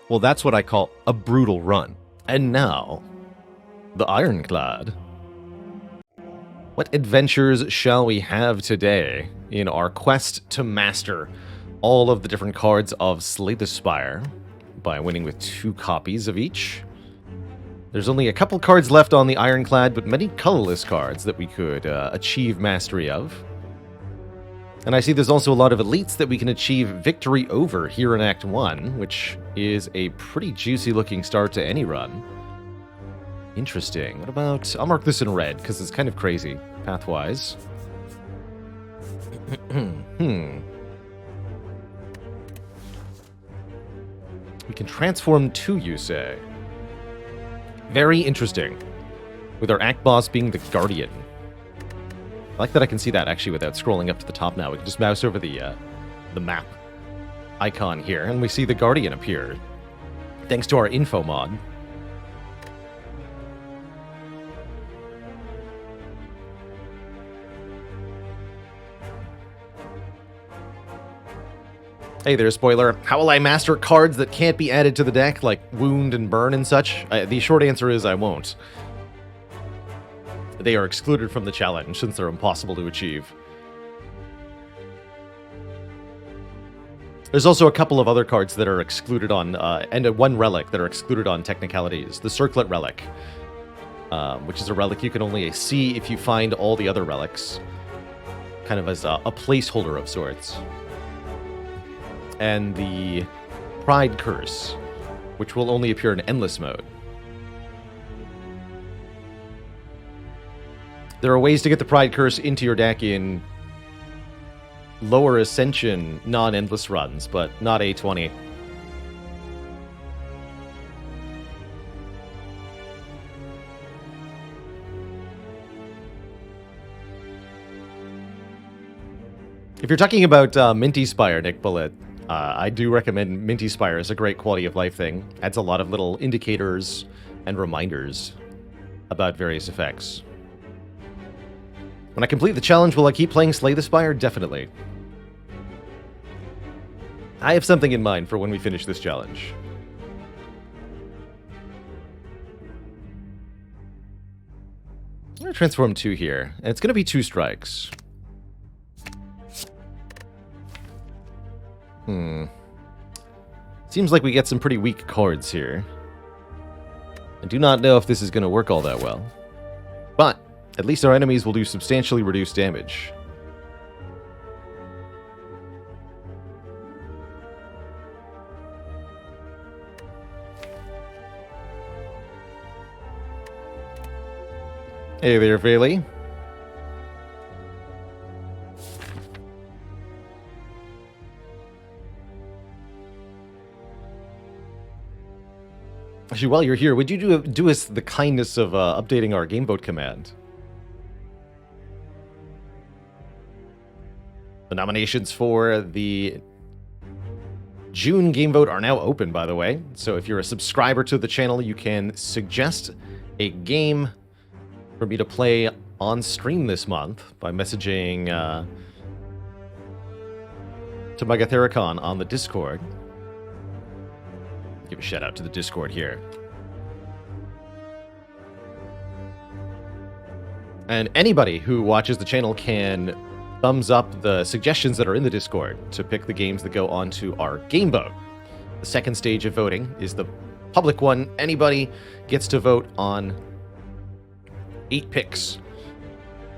Well, that's what I call a brutal run. And now, the Ironclad. What adventures shall we have today in our quest to master all of the different cards of Slay the Spire by winning with 2 copies of each? There's only a couple cards left on the Ironclad, but many colorless cards that we could achieve mastery of. And I see there's also a lot of elites that we can achieve victory over here in Act 1, which is a pretty juicy looking start to any run. Interesting. What about... I'll mark this in red, because it's kind of crazy, pathwise. We can transform 2, you say? Very interesting. With our Act Boss being the Guardian. I like that I can see that, actually, without scrolling up to the top now. We can just mouse over the map icon here, and we see the Guardian appear, thanks to our info mod. Hey there, spoiler. How will I master cards that can't be added to the deck, like Wound and Burn and such? The short answer is I won't. They are excluded from the challenge, since they're impossible to achieve. There's also a couple of other cards that are excluded on, and one relic that are excluded on technicalities. The Circlet Relic, which is a relic you can only see if you find all the other relics, kind of as a placeholder of sorts. And the Pride Curse, which will only appear in Endless mode. There are ways to get the Pride Curse into your deck in lower Ascension non-endless runs, but not A20. If you're talking about Minty Spire, Nick Bullet, I do recommend Minty Spire as a great quality of life thing. Adds a lot of little indicators and reminders about various effects. When I complete the challenge, will I keep playing Slay the Spire? Definitely. I have something in mind for when we finish this challenge. I'm going to transform 2 here, and it's going to be 2 strikes. Seems like we get some pretty weak cards here. I do not know if this is going to work all that well. But at least our enemies will do substantially reduced damage. Hey there, Bailey. Actually, while you're here, would you do us the kindness of updating our gameboat command? The nominations for the June Gamevote are now open, by the way. So if you're a subscriber to the channel, you can suggest a game for me to play on stream this month by messaging to Megathericon on the Discord. Give a shout out to the Discord here. And anybody who watches the channel can thumbs up the suggestions that are in the Discord to pick the games that go onto our Gameboat. The second stage of voting is the public one. Anybody gets to vote on 8 picks,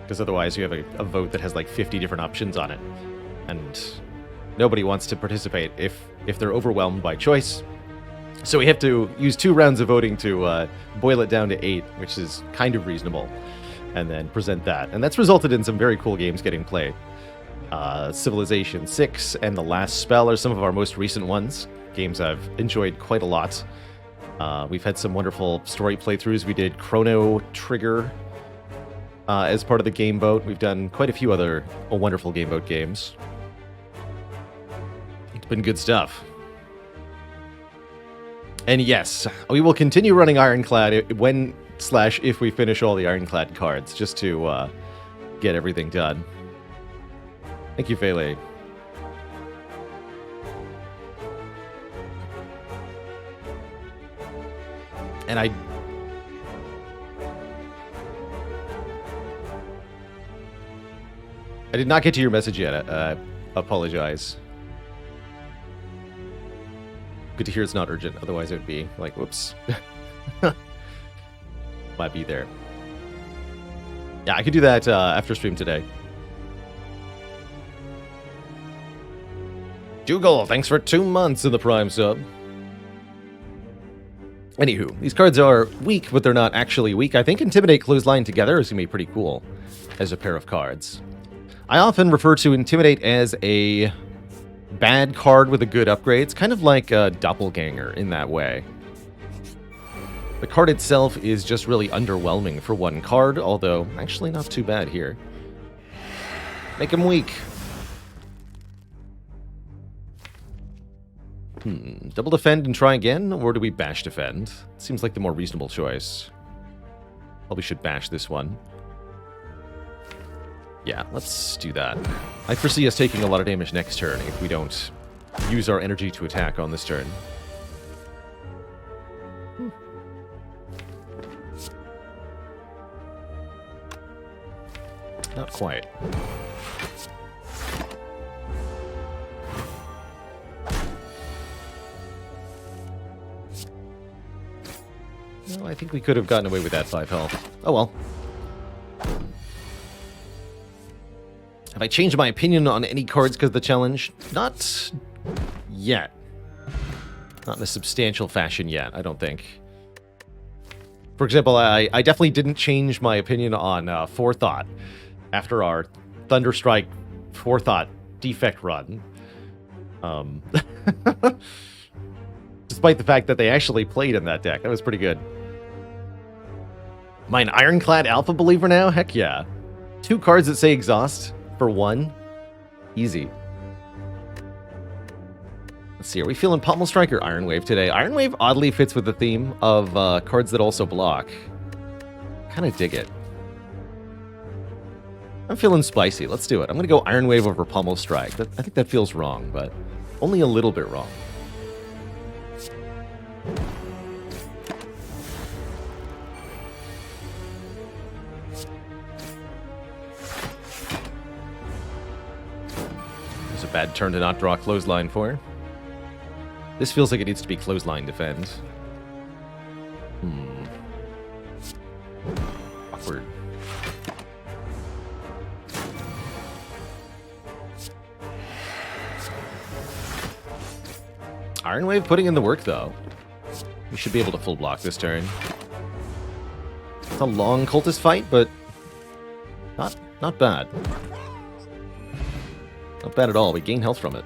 because otherwise you have a vote that has like 50 different options on it, and nobody wants to participate if they're overwhelmed by choice. So we have to use 2 rounds of voting to boil it down to 8, which is kind of reasonable, and then present that. And that's resulted in some very cool games getting played. Civilization 6 and The Last Spell are some of our most recent ones. Games I've enjoyed quite a lot. We've had some wonderful story playthroughs. We did Chrono Trigger as part of the Gameboat. We've done quite a few other wonderful Gameboat games. It's been good stuff. And yes, we will continue running Ironclad when/if we finish all the Ironclad cards, just to get everything done. Thank you, Fele. And I did not get to your message yet. Apologize. Good to hear it's not urgent. Otherwise, it would be like, whoops. Might be there. Yeah, I could do that after stream today. Dougal, thanks for 2 months in the Prime sub. Anywho, these cards are weak, but they're not actually weak. I think Intimidate, Clothesline together is going to be pretty cool as a pair of cards. I often refer to Intimidate as a bad card with a good upgrade. It's kind of like a Doppelganger in that way. The card itself is just really underwhelming for one card, although actually not too bad here. Make him weak. Double defend and try again, or do we bash defend? Seems like the more reasonable choice. Probably should bash this one. Yeah, let's do that. I foresee us taking a lot of damage next turn if we don't use our energy to attack on this turn. Not quite. No, I think we could have gotten away with that 5 health. Oh well. Have I changed my opinion on any cards because of the challenge? Not yet. Not in a substantial fashion yet, I don't think. For example, I definitely didn't change my opinion on Forethought after our Thunderstrike Forethought defect run. Despite the fact that they actually played in that deck. That was pretty good. Am I an Ironclad Alpha believer now? Heck yeah. 2 cards that say exhaust for 1. Easy. Let's see, are we feeling Pommel Strike or Iron Wave today? Iron Wave oddly fits with the theme of cards that also block. Kind of dig it. I'm feeling spicy. Let's do it. I'm going to go Iron Wave over Pommel Strike. I think that feels wrong, but only a little bit wrong. It's a bad turn to not draw a Clothesline for. This feels like it needs to be Clothesline defend. Awkward. Iron Wave putting in the work, though. We should be able to full block this turn. It's a long cultist fight, but not bad. Not bad at all. We gain health from it.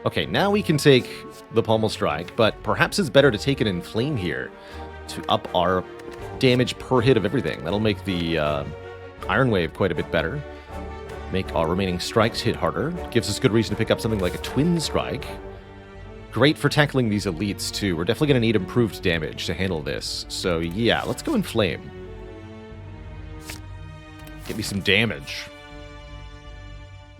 Okay, now we can take the Pommel Strike, but perhaps it's better to take it in Flame here to up our damage per hit of everything. That'll make the Iron Wave quite a bit better. Make our remaining strikes hit harder. Gives us good reason to pick up something like a Twin Strike. Great for tackling these elites, too. We're definitely going to need improved damage to handle this. So, yeah, let's go in Flame. Get me some damage.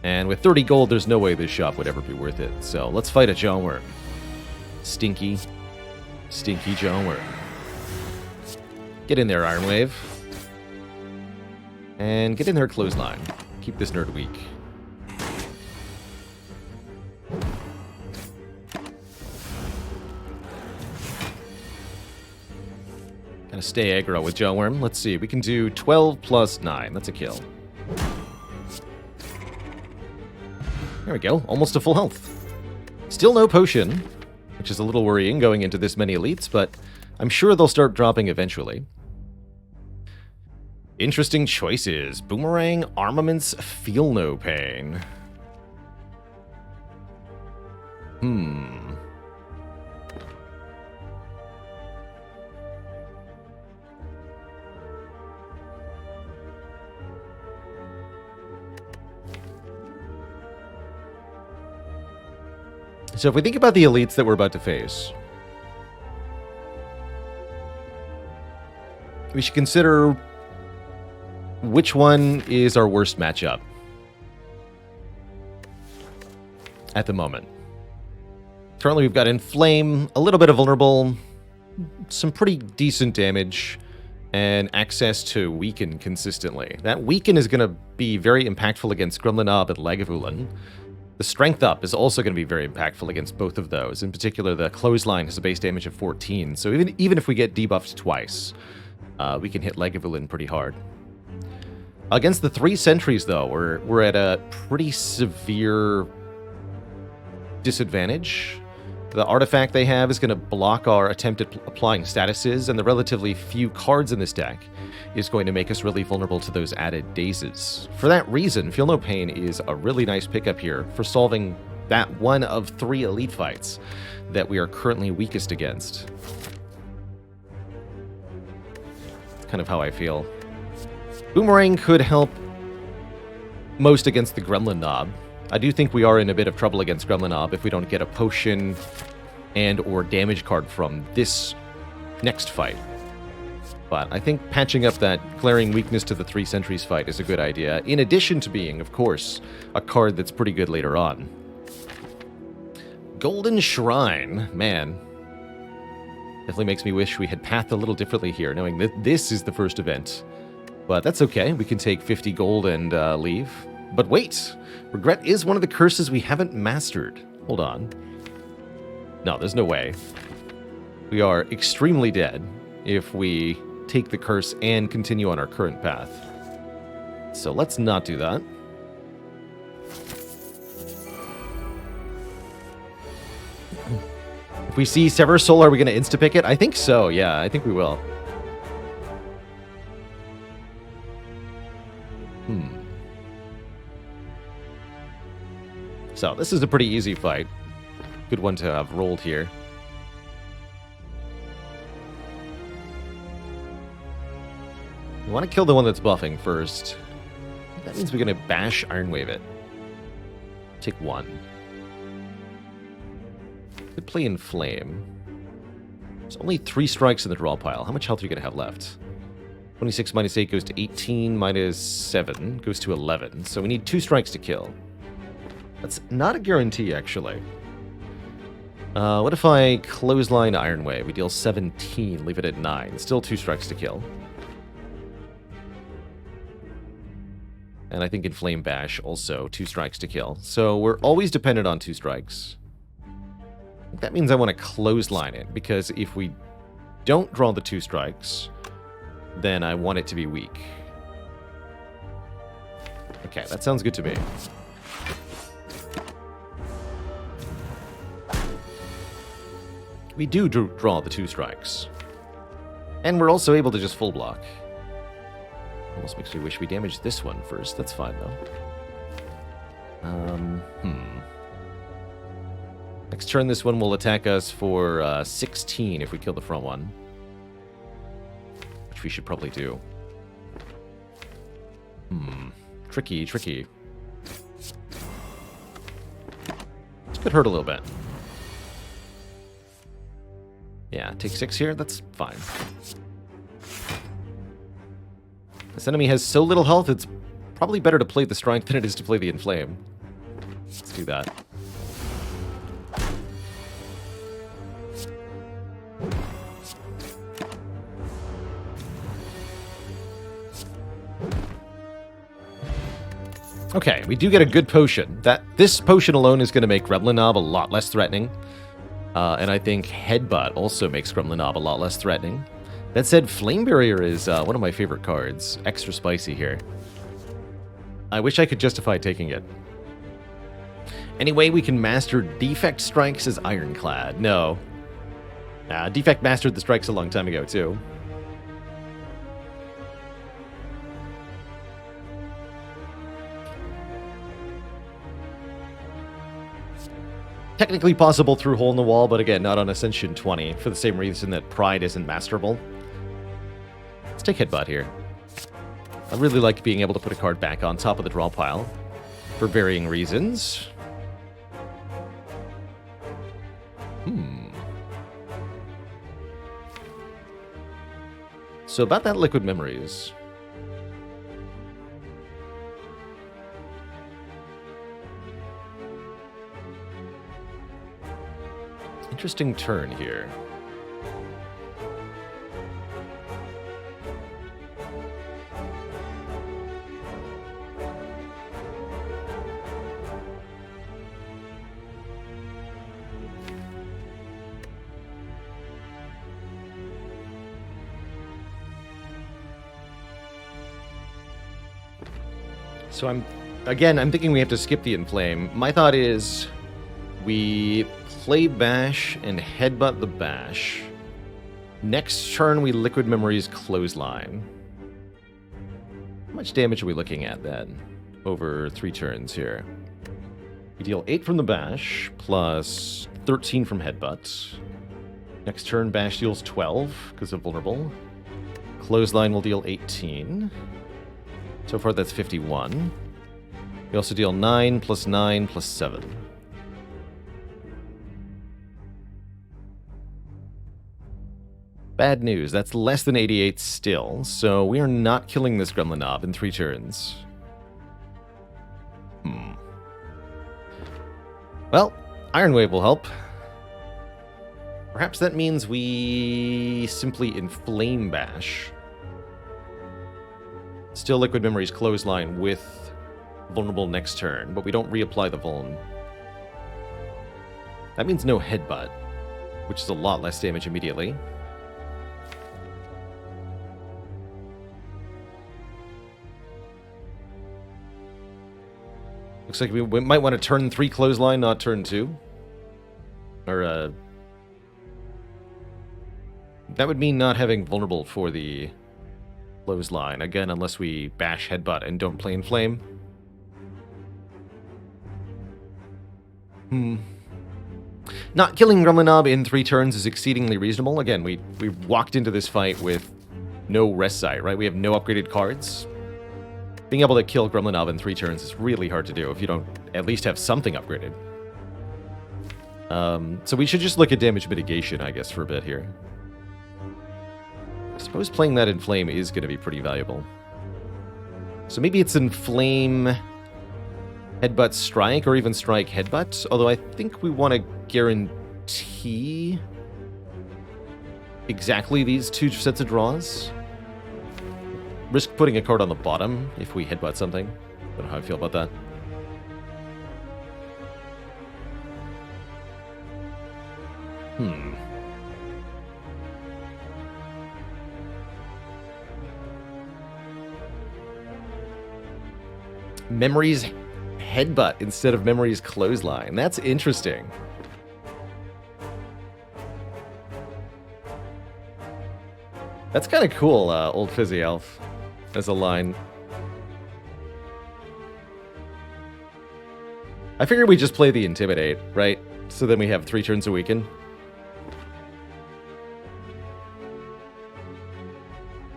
And with 30 gold, there's no way this shop would ever be worth it. So, let's fight a Jawworm. Stinky Jawworm. Get in there, Iron Wave. And get in there, Clothesline. Keep this nerd weak. Gotta stay aggro with Jawworm. Let's see, we can do 12 plus 9. That's a kill. There we go, almost to full health. Still no potion, which is a little worrying going into this many elites, but I'm sure they'll start dropping eventually. Interesting choices. Boomerang, Armaments, Feel No Pain. So if we think about the elites that we're about to face, we should consider which one is our worst matchup at the moment. Currently we've got Inflame, a little bit of Vulnerable, some pretty decent damage and access to weaken consistently. That weaken is going to be very impactful against Gremlin and Lagavulin. The strength up is also going to be very impactful against both of those. In particular, the clothesline has a base damage of 14, so even if we get debuffed twice, we can hit Lagavulin pretty hard. Against the 3 sentries, though, we're at a pretty severe disadvantage. The artifact they have is going to block our attempt at applying statuses, and the relatively few cards in this deck is going to make us really vulnerable to those added dazes. For that reason, Feel No Pain is a really nice pickup here for solving that one of 3 elite fights that we are currently weakest against. That's kind of how I feel. Boomerang could help most against the Gremlin Knob. I do think we are in a bit of trouble against Gremlin Knob if we don't get a potion and or damage card from this next fight. But I think patching up that glaring weakness to the 3 sentries fight is a good idea, in addition to being, of course, a card that's pretty good later on. Golden Shrine, man. Definitely makes me wish we had pathed a little differently here, knowing that this is the first event. But that's okay, we can take 50 gold and leave. But wait! Regret is one of the curses we haven't mastered. Hold on. No, there's no way. We are extremely dead if we take the curse and continue on our current path. So let's not do that. If we see Sever Soul, are we going to insta-pick it? I think so, yeah, I think we will. So, this is a pretty easy fight. Good one to have rolled here. We want to kill the one that's buffing first. That means we're going to bash Iron Wave it. Take 1. Could play Inflame. There's only 3 strikes in the draw pile. How much health are you going to have left? 26 minus 8 goes to 18, minus 7 goes to 11. So we need 2 strikes to kill. That's not a guarantee, actually. What if I clothesline Iron Wave? We deal 17, leave it at 9. Still 2 strikes to kill. And I think Inflame Bash also 2 strikes to kill. So we're always dependent on 2 strikes. That means I want to clothesline it, because if we don't draw the 2 strikes, then I want it to be weak. Okay, that sounds good to me. We do draw the 2 strikes. And we're also able to just full block. Almost makes me wish we damaged this one first. That's fine, though. Next turn, this one will attack us for 16 if we kill the front one. Which we should probably do. Tricky, tricky. This could hurt a little bit. Yeah, take 6 here, that's fine. This enemy has so little health, it's probably better to play the strength than it is to play the inflame. Let's do that. Okay, we do get a good potion. This potion alone is going to make Gremlin Knob a lot less threatening. And I think Headbutt also makes Gremlin Knob a lot less threatening. That said, Flame Barrier is one of my favorite cards. Extra spicy here. I wish I could justify taking it. Anyway, we can master Defect Strikes as Ironclad. No. Defect mastered the strikes a long time ago, too. Technically possible through Hole in the Wall, but again, not on Ascension 20, for the same reason that Pride isn't masterable. Let's take Headbutt here. I really like being able to put a card back on top of the draw pile, for varying reasons. So about that Liquid Memories. Interesting turn here. So I'm thinking we have to skip the Inflame. My thought is we play Bash and headbutt the Bash. Next turn we Liquid Memories Clothesline. How much damage are we looking at then? Over 3 turns here. We deal 8 from the Bash, plus 13 from Headbutt. Next turn, Bash deals 12, because of Vulnerable. Clothesline will deal 18. So far, that's 51. We also deal 9 plus 9 plus 7. Bad news, that's less than 88 still, so we are not killing this Gremlin Knob in 3 turns. Well, Iron Wave will help. Perhaps that means we simply Inflame Bash. Still Liquid Memories Clothesline with Vulnerable next turn, but we don't reapply the Vuln. That means no Headbutt, which is a lot less damage immediately. Looks like we might want to turn 3 Clothesline, not turn 2. Or, that would mean not having Vulnerable for the Clothesline. Again, unless we Bash Headbutt and don't play Inflame. Not killing Gremlin Knob in 3 turns is exceedingly reasonable. Again, we walked into this fight with no rest sight, right? We have no upgraded cards. Being able to kill Gremlin Knob in 3 turns is really hard to do if you don't at least have something upgraded. So we should just look at damage mitigation, I guess, for a bit here. I suppose playing that Inflame is going to be pretty valuable. So maybe it's Inflame, Headbutt, Strike, or even Strike, Headbutt. Although I think we want to guarantee exactly these 2 sets of draws. Risk putting a card on the bottom if we headbutt something. Don't know how I feel about that. Memories Headbutt instead of Memories Clothesline. That's interesting. That's kind of cool, Old Fizzy Elf, as a line. I figured we just play the Intimidate, right? So then we have 3 turns to weaken.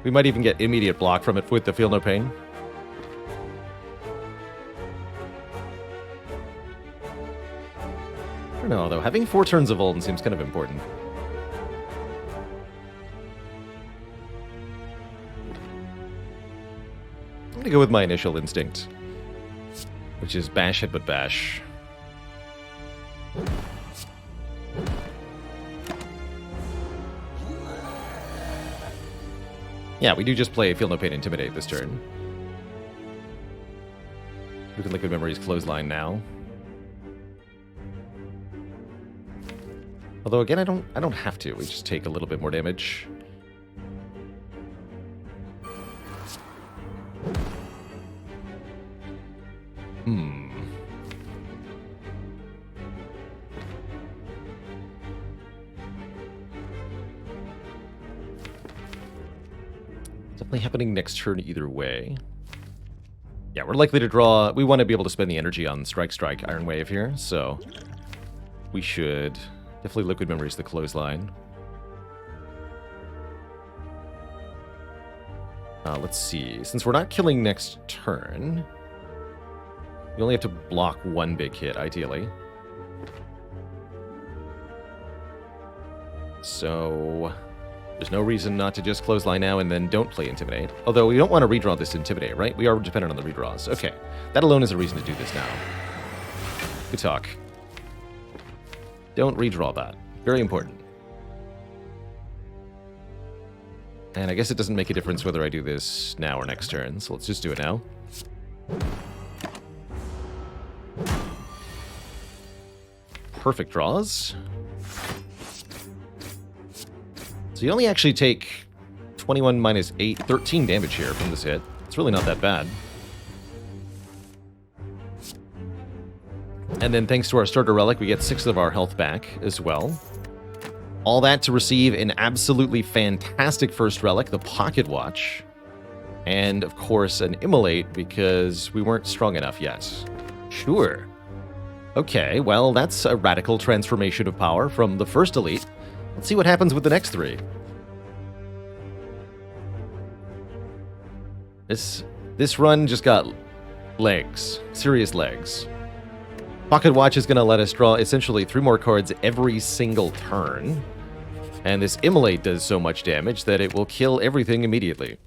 We might even get immediate block from it with the Feel No Pain. I don't know, though. Having 4 turns of Vuln seems kind of important. I'm going to go with my initial instinct, which is Bash Headbutt Bash. Yeah, we do just play Feel No Pain Intimidate this turn. We can Liquid Memories Clothesline now. Although again, I don't have to. We just take a little bit more damage. Definitely happening next turn either way. Yeah, we're likely to draw. We want to be able to spend the energy on Strike, Iron Wave here, so we should definitely Liquid Memories the Clothesline. Let's see. Since we're not killing next turn, we only have to block 1 big hit, ideally. So there's no reason not to just Clothesline now and then don't play Intimidate. Although we don't want to redraw this Intimidate, right? We are dependent on the redraws. Okay, that alone is a reason to do this now. Good talk. Don't redraw that. Very important. And I guess it doesn't make a difference whether I do this now or next turn, so let's just do it now. Perfect draws. So you only actually take 21 minus 8, 13 damage here from this hit. It's really not that bad. And then thanks to our starter relic, we get 6 of our health back as well. All that to receive an absolutely fantastic first relic, the Pocket Watch. And, of course, an Immolate, because we weren't strong enough yet. Sure. Okay, well, that's a radical transformation of power from the first elite. Let's see what happens with the next 3. This run just got legs. Serious legs. Pocket Watch is going to let us draw essentially 3 more cards every single turn. And this Immolate does so much damage that it will kill everything immediately.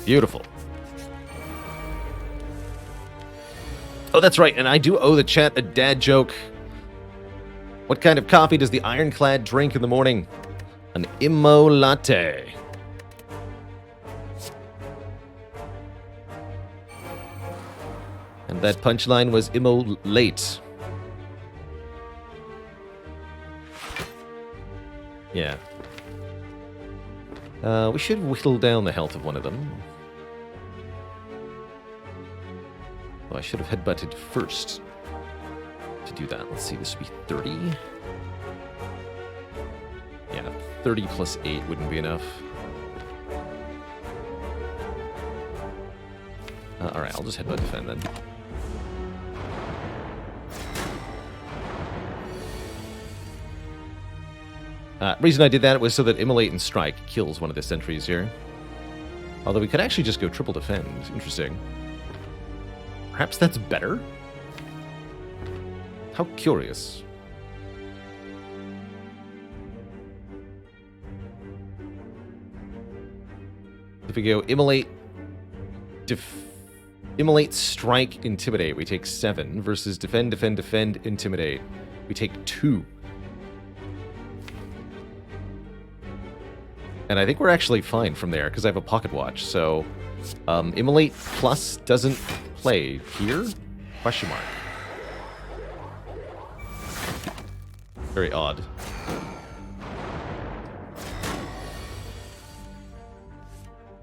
Beautiful. Oh, that's right, and I do owe the chat a dad joke. What kind of coffee does the Ironclad drink in the morning? An Immo Latte. And that punchline was Immo Late. Yeah. We should whittle down the health of one of them. Oh, I should have headbutted first to do that. Let's see, this would be 30. Yeah, 30 plus 8 wouldn't be enough. Alright, I'll just headbutt defend then. Reason I did that was so that Immolate and Strike kills one of the sentries here. Although we could actually just go triple defend. Interesting. Perhaps that's better? How curious. If we go Immolate, Immolate, Strike, Intimidate, we take 7, versus Defend, Defend, Defend, Intimidate, we take 2. And I think we're actually fine from there, because I have a Pocket Watch, so... Immolate Plus doesn't play here? Question mark. Very odd.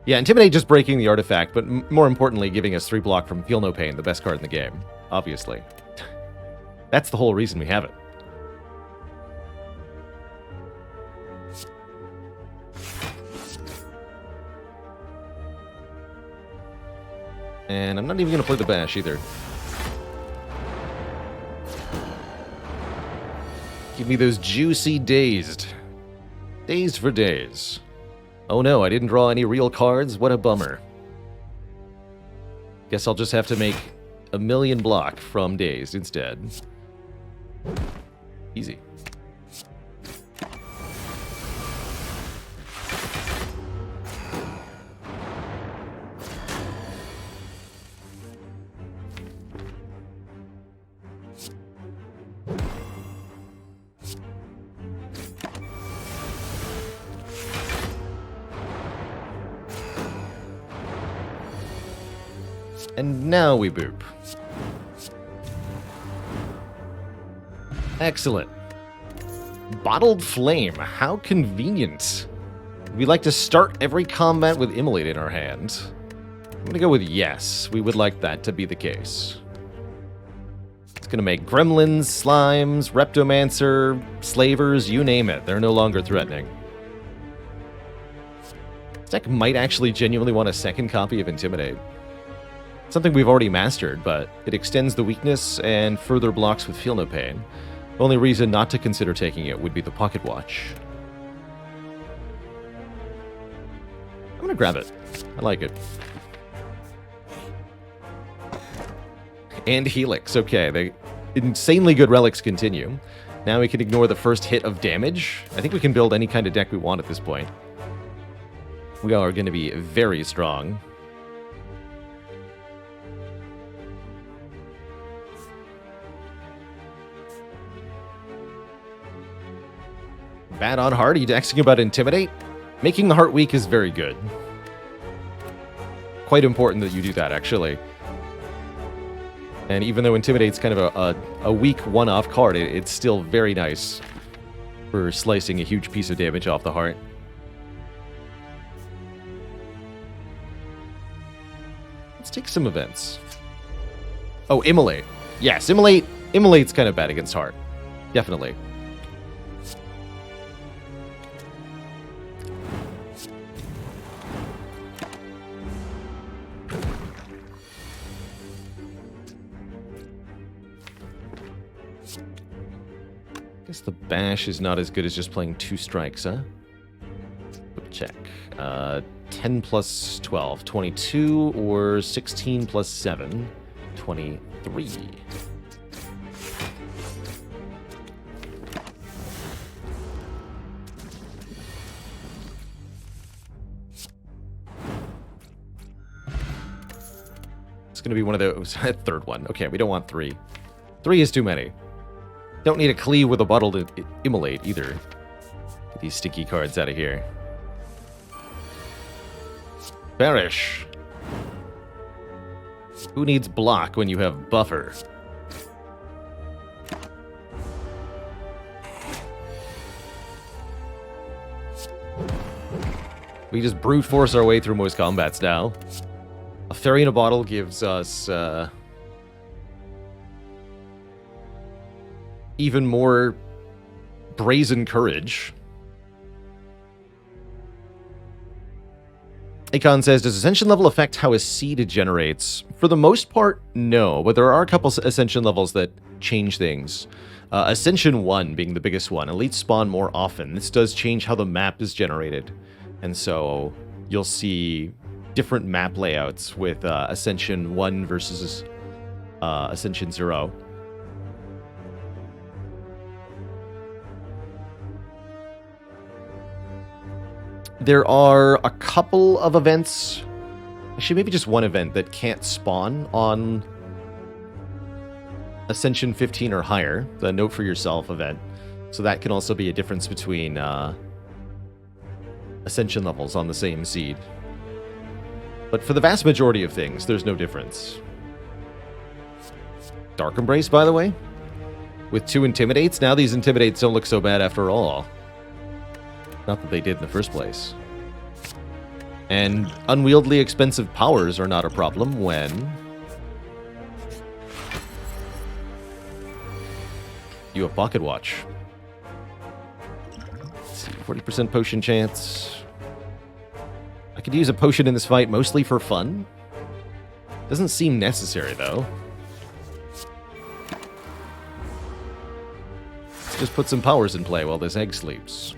Yeah, Intimidate just breaking the artifact, but more importantly, giving us 3 block from Feel No Pain, the best card in the game. Obviously. That's the whole reason we have it. And I'm not even going to play the Bash either. Give me those juicy Dazed. Dazed for days. Oh no, I didn't draw any real cards? What a bummer. Guess I'll just have to make a million block from Dazed instead. Easy. And now we boop. Excellent. Bottled Flame. How convenient. We like to start every combat with Immolate in our hand. I'm going to go with yes. We would like that to be the case. It's going to make gremlins, slimes, Reptomancer, slavers, you name it. They're no longer threatening. This deck might actually genuinely want a second copy of Intimidate. Something we've already mastered, but it extends the weakness and further blocks with Feel No Pain. The only reason not to consider taking it would be the Pocket Watch. I'm gonna grab it. I like it. And Helix. Okay, the insanely good relics continue. Now we can ignore the first hit of damage. I think we can build any kind of deck we want at this point. We are going to be very strong. Bad on Heart, are you asking about Intimidate? Making the heart weak is very good. Quite important that you do that, actually. And even though Intimidate's kind of a weak one-off card, it's still very nice for slicing a huge piece of damage off the heart. Let's take some events. Oh, Immolate. Yes, Immolate's kind of bad against Heart. Definitely. Guess the bash is not as good as just playing 2 strikes, huh? Quick check. 10 plus 12, 22, or 16 plus 7, 23. It's going to be one of those. Third one. Okay, we don't want 3. 3 is too many. Don't need a cleave with a bottle to immolate either. Get these sticky cards out of here. Perish. Who needs block when you have buffer? We just brute force our way through most combats now. A fairy in a bottle gives us even more brazen courage. Akon says, does Ascension level affect how a seed generates? For the most part, no, but there are a couple Ascension levels that change things. Ascension 1 being the biggest one. Elites spawn more often. This does change how the map is generated. And so you'll see different map layouts with Ascension 1 versus Ascension 0. There are a couple of events, actually maybe just one event, that can't spawn on Ascension 15 or higher, the Note for Yourself event. So that can also be a difference between Ascension levels on the same seed. But for the vast majority of things, there's no difference. Dark Embrace, by the way, with 2 Intimidates. Now these Intimidates don't look so bad after all. Not that they did in the first place. And unwieldy expensive powers are not a problem when you have Pocket Watch. Let's see, 40% potion chance. I could use a potion in this fight mostly for fun. Doesn't seem necessary, though. Let's just put some powers in play while this egg sleeps.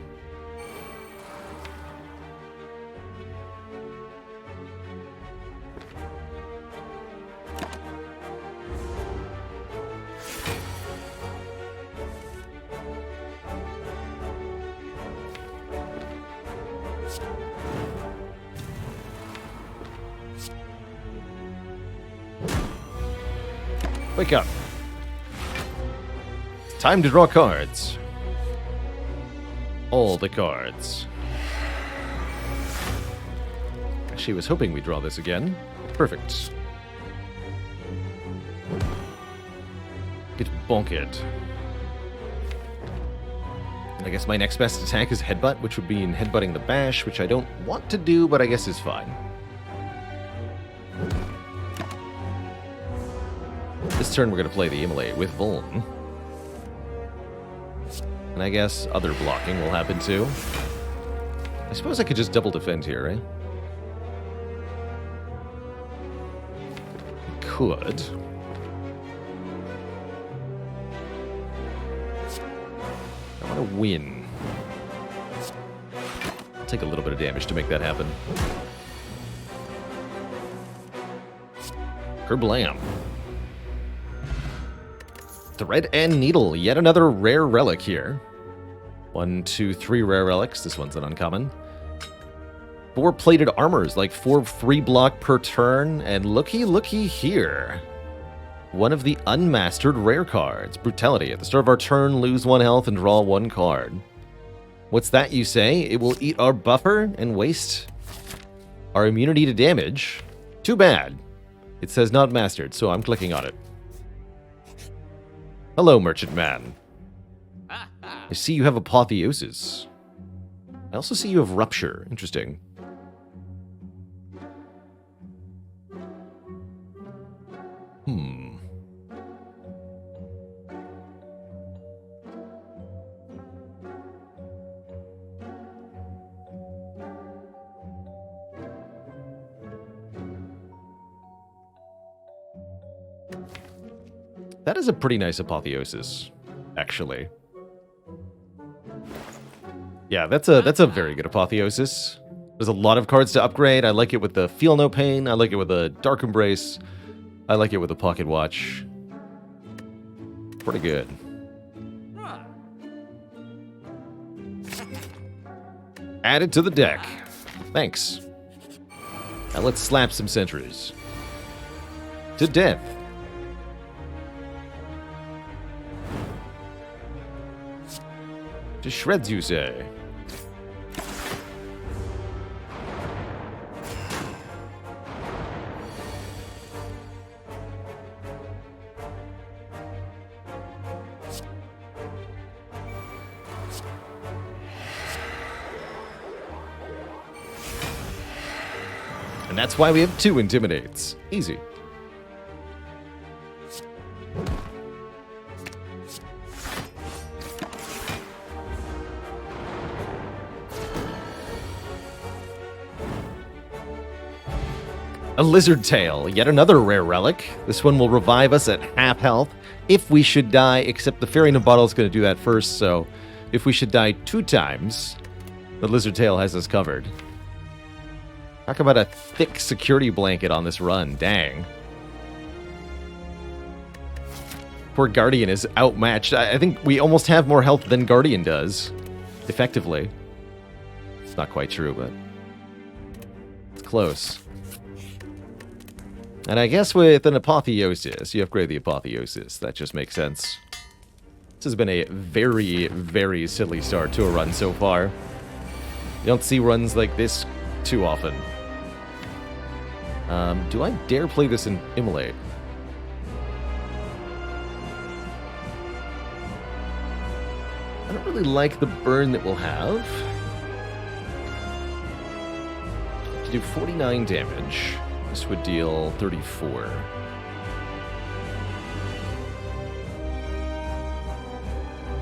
Wake up. Time to draw cards. All the cards. Actually, was hoping we'd draw this again. Perfect. Get bonkered. And I guess my next best attack is Headbutt, which would be in headbutting the bash, which I don't want to do, but I guess is fine. This turn we're going to play the Immolate with Vuln. And I guess other blocking will happen too. I suppose I could just double defend here, right? Could. I want to win. I'll take a little bit of damage to make that happen. Kerblam. Thread and Needle, yet another rare relic here. 1, 2, 3 rare relics. This one's an uncommon. 4 plated armors, like 4 3 block per turn. And looky here. One of the unmastered rare cards. Brutality. At the start of our turn, lose 1 health and draw 1 card. What's that, you say? It will eat our buffer and waste our immunity to damage. Too bad. It says not mastered, so I'm clicking on it. Hello, Merchant Man. I see you have Apotheosis. I also see you have Rupture. Interesting. That is a pretty nice apotheosis, actually. Yeah, that's a very good apotheosis. There's a lot of cards to upgrade. I like it with the Feel No Pain. I like it with the Dark Embrace. I like it with the Pocket Watch. Pretty good. Added to the deck. Thanks. Now let's slap some sentries. To death. To shreds, you say? And that's why we have 2 Intimidates. Easy. A Lizard Tail, yet another rare relic. This one will revive us at half health if we should die, except the Fairy in a Bottle is going to do that first, so if we should die 2 times, the Lizard Tail has us covered. Talk about a thick security blanket on this run, dang. Poor Guardian is outmatched. I think we almost have more health than Guardian does, effectively. It's not quite true, but it's close. And I guess with an Apotheosis, you upgrade the Apotheosis. That just makes sense. This has been a very, very silly start to a run so far. You don't see runs like this too often. Do I dare play this in Immolate? I don't really like the burn that we'll have. To do 49 damage. This would deal 34.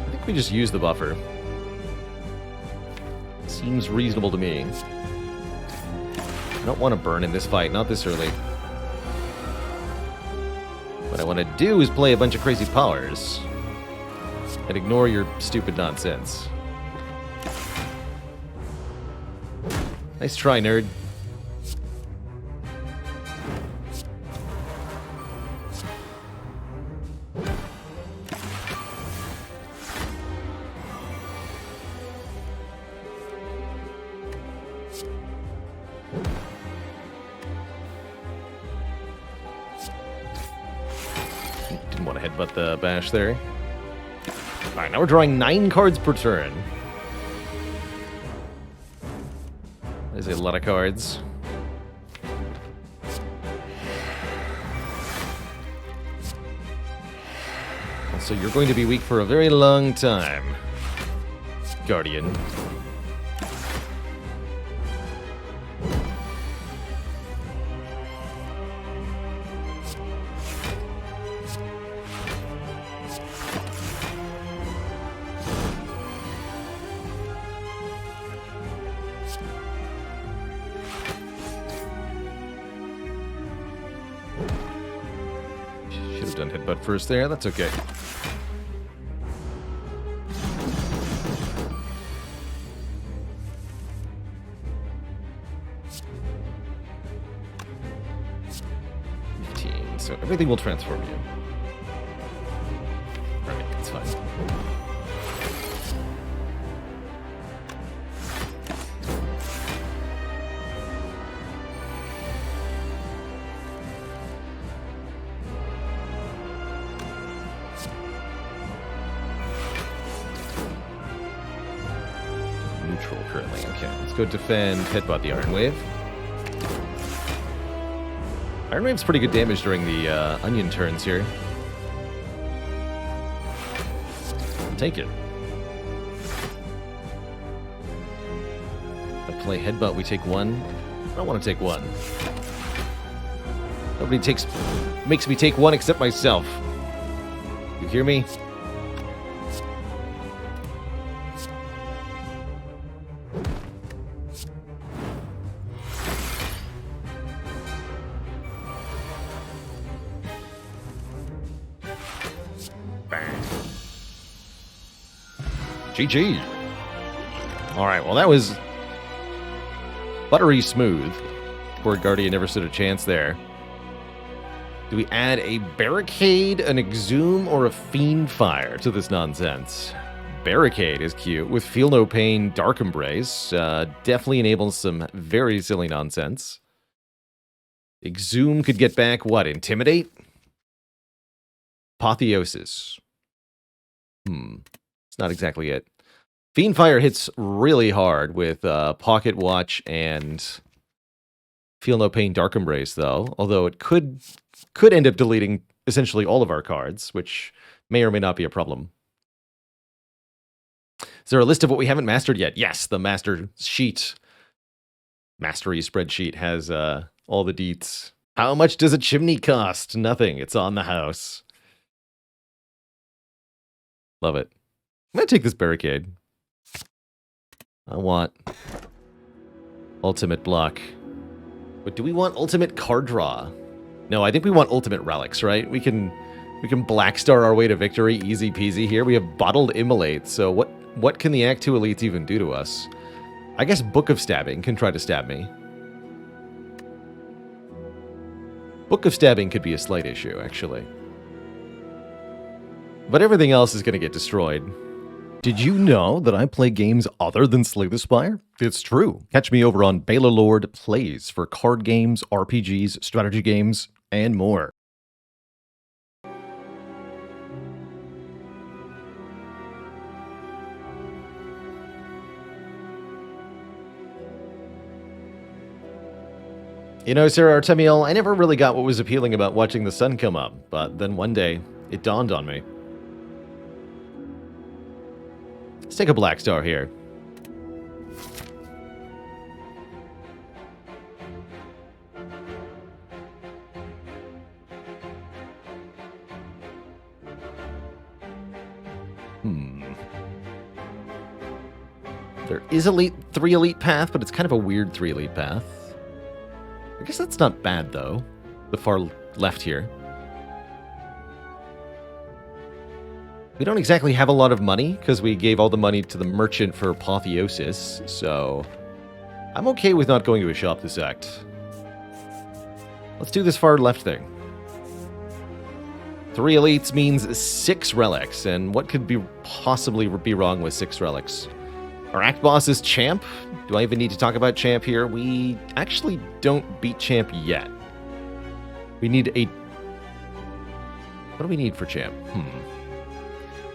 I think we just use the buffer. Seems reasonable to me. I don't want to burn in this fight, not this early. What I want to do is play a bunch of crazy powers. And ignore your stupid nonsense. Nice try, nerd. Didn't want to headbutt the bash there. Alright, now we're drawing 9 cards per turn. There's a lot of cards. Also, you're going to be weak for a very long time, Guardian. Should have done headbutt first there, that's okay. So everything will transform you. Alright, that's fine. Neutral currently, okay. Let's go defend headbutt the Iron Wave. Iron Wave's pretty good damage during the onion turns here. Take it. I play headbutt, we take 1. I don't want to take 1. Nobody makes me take 1 except myself. You hear me? Bang. GG. All right, well, that was buttery smooth. Poor Guardian never stood a chance there. Do we add a Barricade, an Exhume, or a Fiend Fire to this nonsense? Barricade is cute, with Feel No Pain, Dark Embrace. Definitely enables some very silly nonsense. Exhume could get back, what, Intimidate? Apotheosis. It's not exactly it. Fiend Fire hits really hard with Pocket Watch and Feel No Pain, Dark Embrace, though. Although it could end up deleting essentially all of our cards, which may or may not be a problem. Is there a list of what we haven't mastered yet? Yes, the master sheet. Mastery spreadsheet has all the deets. How much does a chimney cost? Nothing. It's on the house. Love it. I'm going to take this Barricade. I want ultimate block. But do we want ultimate card draw? No, I think we want ultimate relics, right? We can Black Star our way to victory, easy peasy here. We have Bottled Immolate, so what can the Act 2 elites even do to us? I guess Book of Stabbing can try to stab me. Book of Stabbing could be a slight issue, actually. But everything else is going to get destroyed. Did you know that I play games other than Slay the Spire? It's true. Catch me over on Baalorlord Plays for card games, RPGs, strategy games, and more. You know, Sir Artemiel, I never really got what was appealing about watching the sun come up, but then one day, it dawned on me. Let's take a Black Star here. There is 3 elite path, but it's kind of a weird 3 elite path. I guess that's not bad, though. The far left here. We don't exactly have a lot of money, because we gave all the money to the merchant for Apotheosis, so I'm okay with not going to a shop this act. Let's do this far left thing. 3 elites means 6 relics, and what could possibly be wrong with 6 relics? Our act boss is Champ. Do I even need to talk about Champ here? We actually don't beat Champ yet. We need a... What do we need for Champ?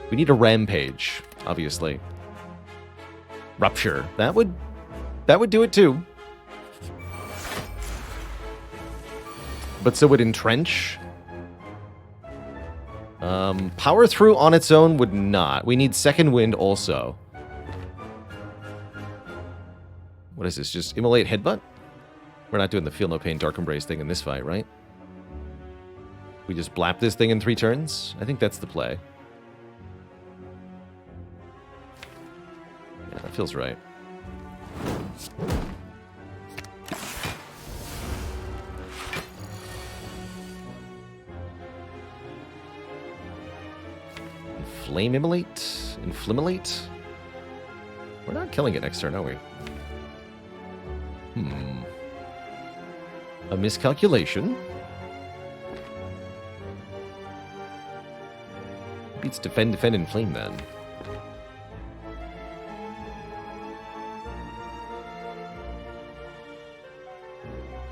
We need a Rampage, obviously. Rupture. That would do it too. But so would Entrench. Power Through on its own would not. We need Second Wind also. What is this? Just Immolate Headbutt? We're not doing the Feel No Pain Dark Embrace thing in this fight, right? We just blap this thing in 3 turns? I think that's the play. Yeah, that feels right. Flame Immolate? Inflimolate? We're not killing it next turn, are we? A miscalculation. Beats Defend, Defend, and Flame then.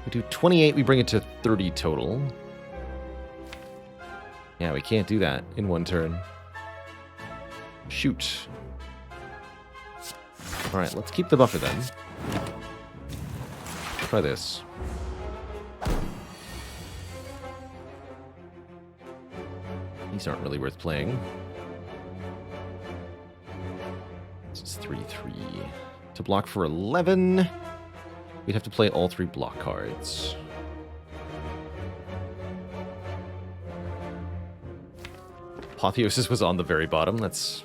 We do 28, we bring it to 30 total. Yeah, we can't do that in 1 turn. Shoot. Alright, let's keep the buffer then. Try this. These aren't really worth playing. This is 3-3. To block for 11, we'd have to play all 3 block cards. Apotheosis was on the very bottom. That's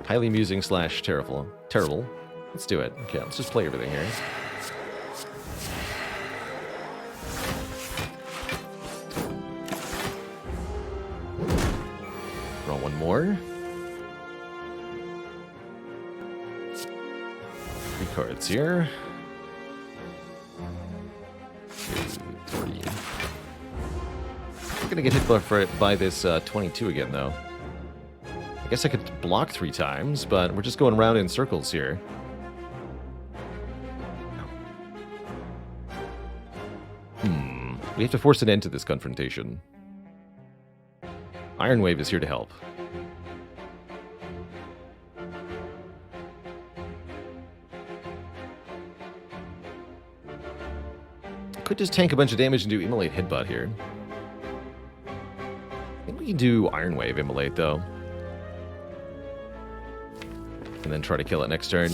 highly amusing / terrible. Let's do it. Okay, let's just play everything here. more. 3 cards here. 2, 3. I'm gonna get hit by this 22 again, though. I guess I could block 3 times, but we're just going around in circles here. We have to force an end to this confrontation. Iron Wave is here to help. Could just tank a bunch of damage and do Immolate Headbutt here. I think we can do Iron Wave Immolate, though. And then try to kill it next turn.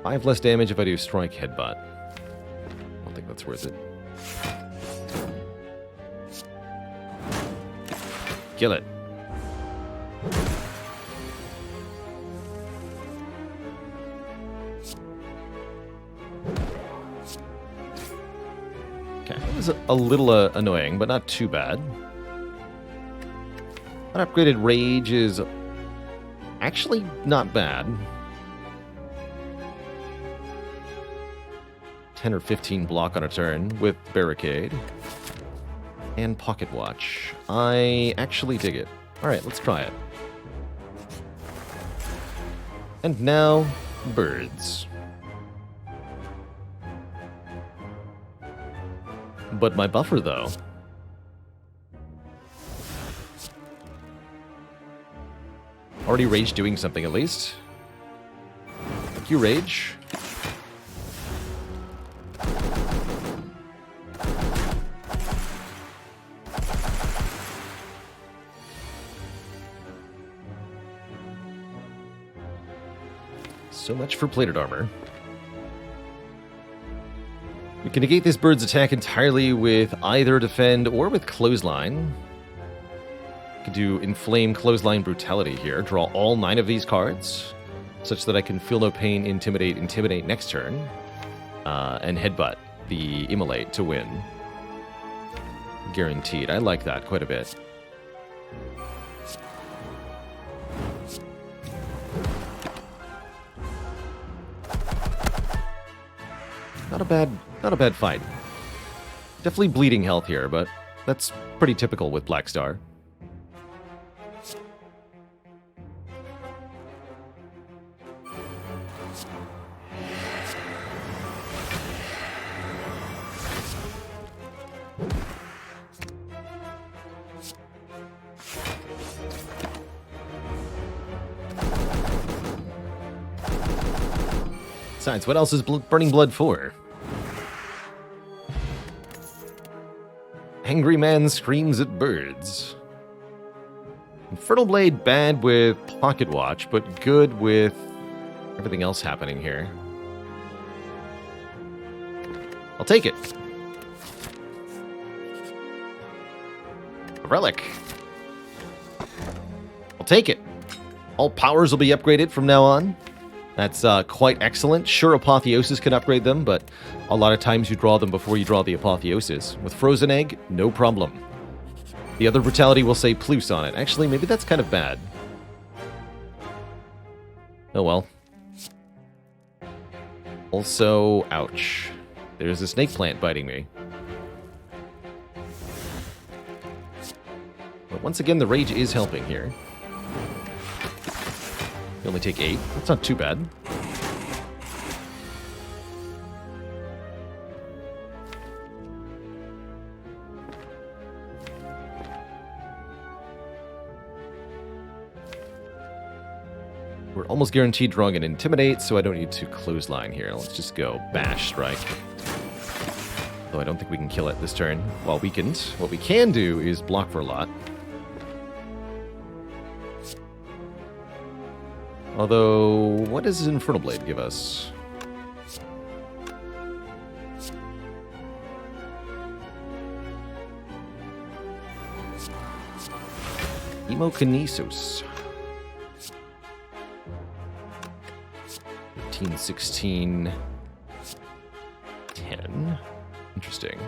5 less damage if I do Strike Headbutt. I don't think that's worth it. Kill it. Okay, that was a little annoying, but not too bad. Unupgraded Rage is actually not bad. 10 or 15 block on a turn with Barricade. And Pocket Watch. I actually dig it. Alright, let's try it. And now, birds. But my buffer, though. Already Rage doing something, at least. Thank you, Rage. So much for plated armor. We can negate this bird's attack entirely with either Defend or with Clothesline. I could do Inflame Clothesline Brutality here. Draw all 9 of these cards, such that I can Feel No Pain, Intimidate next turn, and Headbutt the Immolate to win. Guaranteed. I like that quite a bit. Not a bad fight. Definitely bleeding health here, but that's pretty typical with Black Star. Besides, what else is Burning Blood for? Angry man screams at birds. Infernal Blade bad with Pocket Watch, but good with everything else happening here. I'll take it. A relic. I'll take it. All powers will be upgraded from now on. That's quite excellent. Sure, Apotheosis can upgrade them, but a lot of times you draw them before you draw the Apotheosis. With Frozen Egg, no problem. The other Brutality will say Plus on it. Actually, maybe that's kind of bad. Oh well. Also, ouch. There's a snake plant biting me. But once again, the Rage is helping here. We only take 8. That's not too bad. We're almost guaranteed drawing an Intimidate, so I don't need to Clothesline here. Let's just go Bash Strike. Though I don't think we can kill it this turn while weakened. What we can do is block for a lot. Although, what does Infernal Blade give us? Emokinesis. 15, 16, 10. Interesting.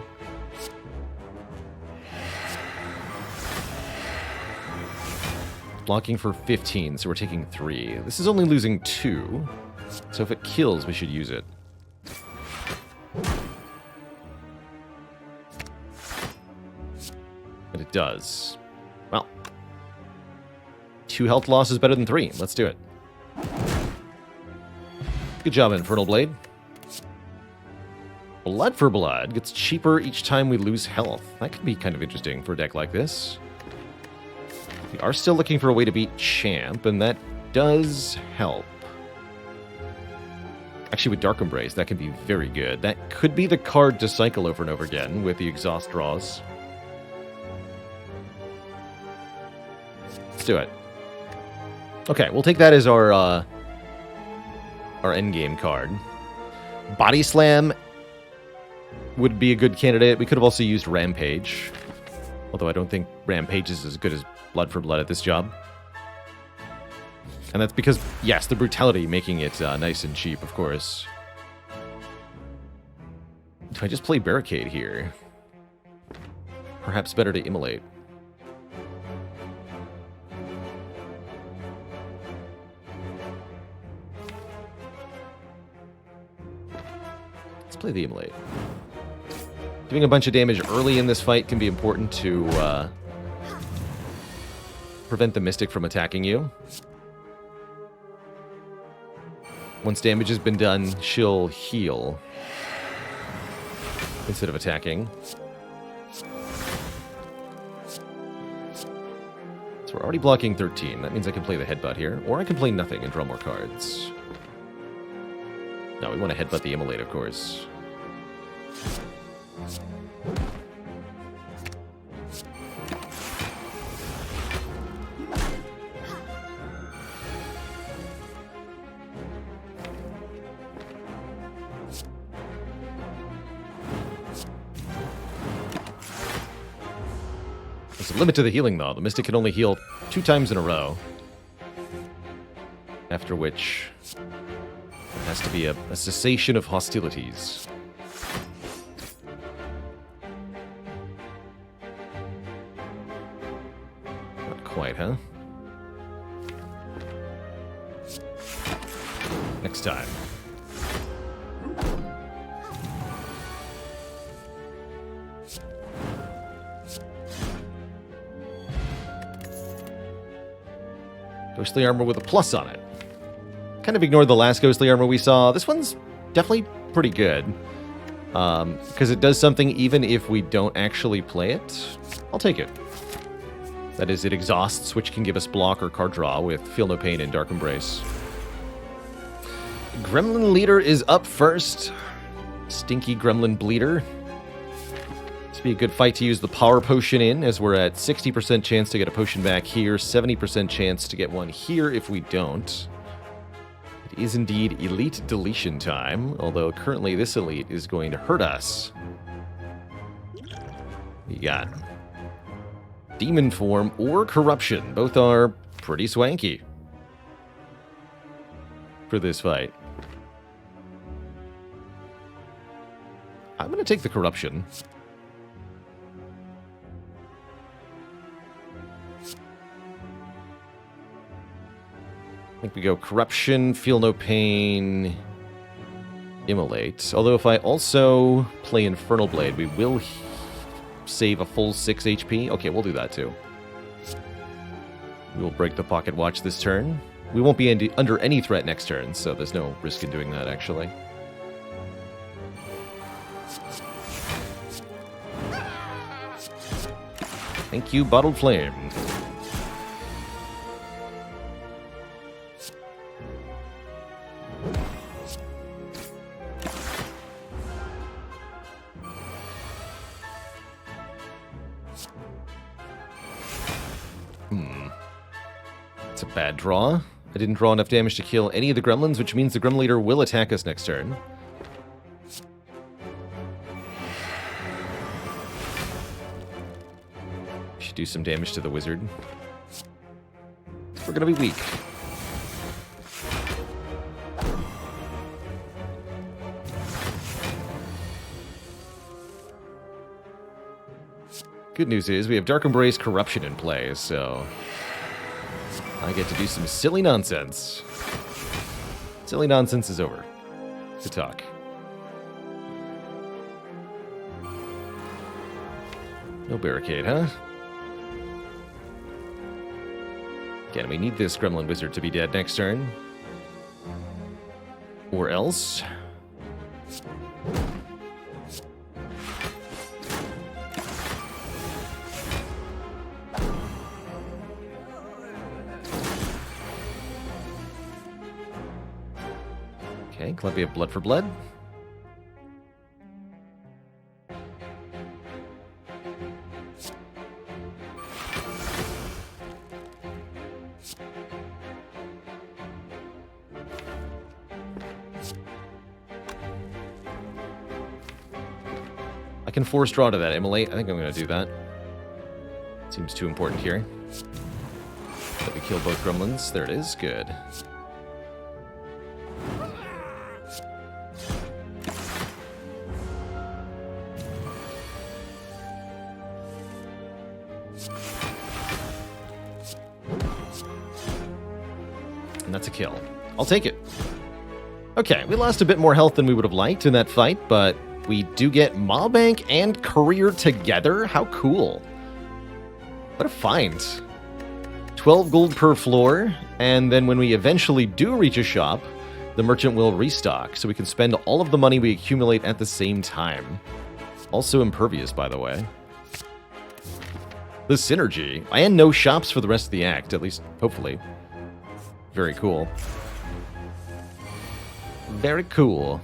blocking for 15, so we're taking 3. This is only losing 2, so if it kills, we should use it. And it does. Well, 2 health loss is better than 3. Let's do it. Good job, Infernal Blade. Blood for blood gets cheaper each time we lose health. That could be kind of interesting for a deck like this. We are still looking for a way to beat Champ, and that does help. Actually, with Dark Embrace, that can be very good. That could be the card to cycle over and over again with the exhaust draws. Let's do it. Okay, we'll take that as our endgame card. Body Slam would be a good candidate. We could have also used Rampage. Although I don't think Rampage is as good as Blood for Blood at this job. And that's because, yes, the brutality making it nice and cheap, of course. Do I just play Barricade here? Perhaps better to Immolate. Let's play the Immolate. Doing a bunch of damage early in this fight can be important to prevent the Mystic from attacking you. Once damage has been done, she'll heal instead of attacking. So we're already blocking 13. That means I can play the Headbutt here, or I can play nothing and draw more cards. No, we want to Headbutt the Immolate, of course. There's a limit to the healing, though. The Mystic can only heal 2 times in a row. After which, there has to be a cessation of hostilities. Not quite, huh? Next time. Ghostly Armor with a plus on it. Kind of ignored the last Ghostly Armor we saw. This one's definitely pretty good. Because it does something even if we don't actually play it. I'll take it. That is, it exhausts, which can give us block or card draw with Feel No Pain and Dark Embrace. Gremlin Leader is up first. Stinky Gremlin Bleeder. This would be a good fight to use the Power Potion in, as we're at 60% chance to get a potion back here, 70% chance to get one here if we don't. It is indeed Elite Deletion time, although currently this Elite is going to hurt us. We got Demon Form or Corruption. Both are pretty swanky for this fight. I'm going to take the Corruption. I think we go Corruption, Feel No Pain, Immolate. Although if I also play Infernal Blade, we will save a full 6 HP. Okay, we'll do that too. We will break the Pocket Watch this turn. We won't be under any threat next turn, so there's no risk in doing that, actually. Thank you, Bottled Flame. It's a bad draw. I didn't draw enough damage to kill any of the gremlins, which means the Gremlin Leader will attack us next turn. Should do some damage to the wizard. We're gonna be weak. Good news is we have Dark Embrace Corruption in play, so I get to do some silly nonsense. Silly nonsense is over. Good talk. No barricade, huh? Again, we need this Gremlin Wizard to be dead next turn. Or else... Okay, Columbia Blood for Blood. I can force draw to that Immolate. I think I'm going to do that. Seems too important here. Let me kill both gremlins. There it is. Good. And that's a kill. I'll take it. Okay, we lost a bit more health than we would have liked in that fight, but we do get Maw Bank and Career together. How cool. What a find. 12 gold per floor, and then when we eventually do reach a shop, the merchant will restock, so we can spend all of the money we accumulate at the same time. Also impervious, by the way. The synergy. And no shops for the rest of the act, at least, hopefully. Very cool. Very cool.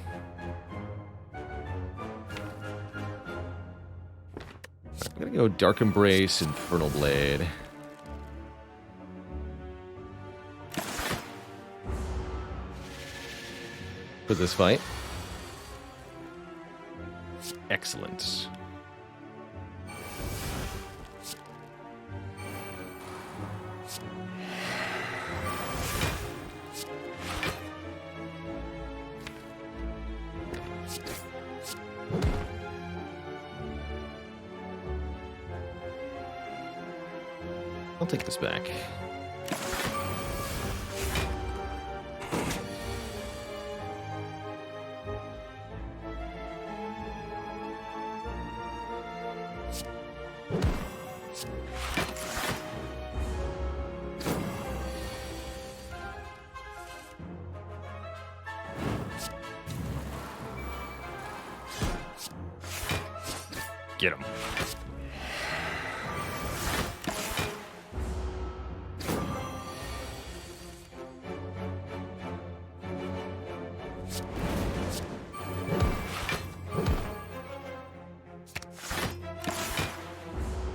I'm gonna go Dark Embrace, Infernal Blade. For this fight. Excellent. I'll take this back. Get him.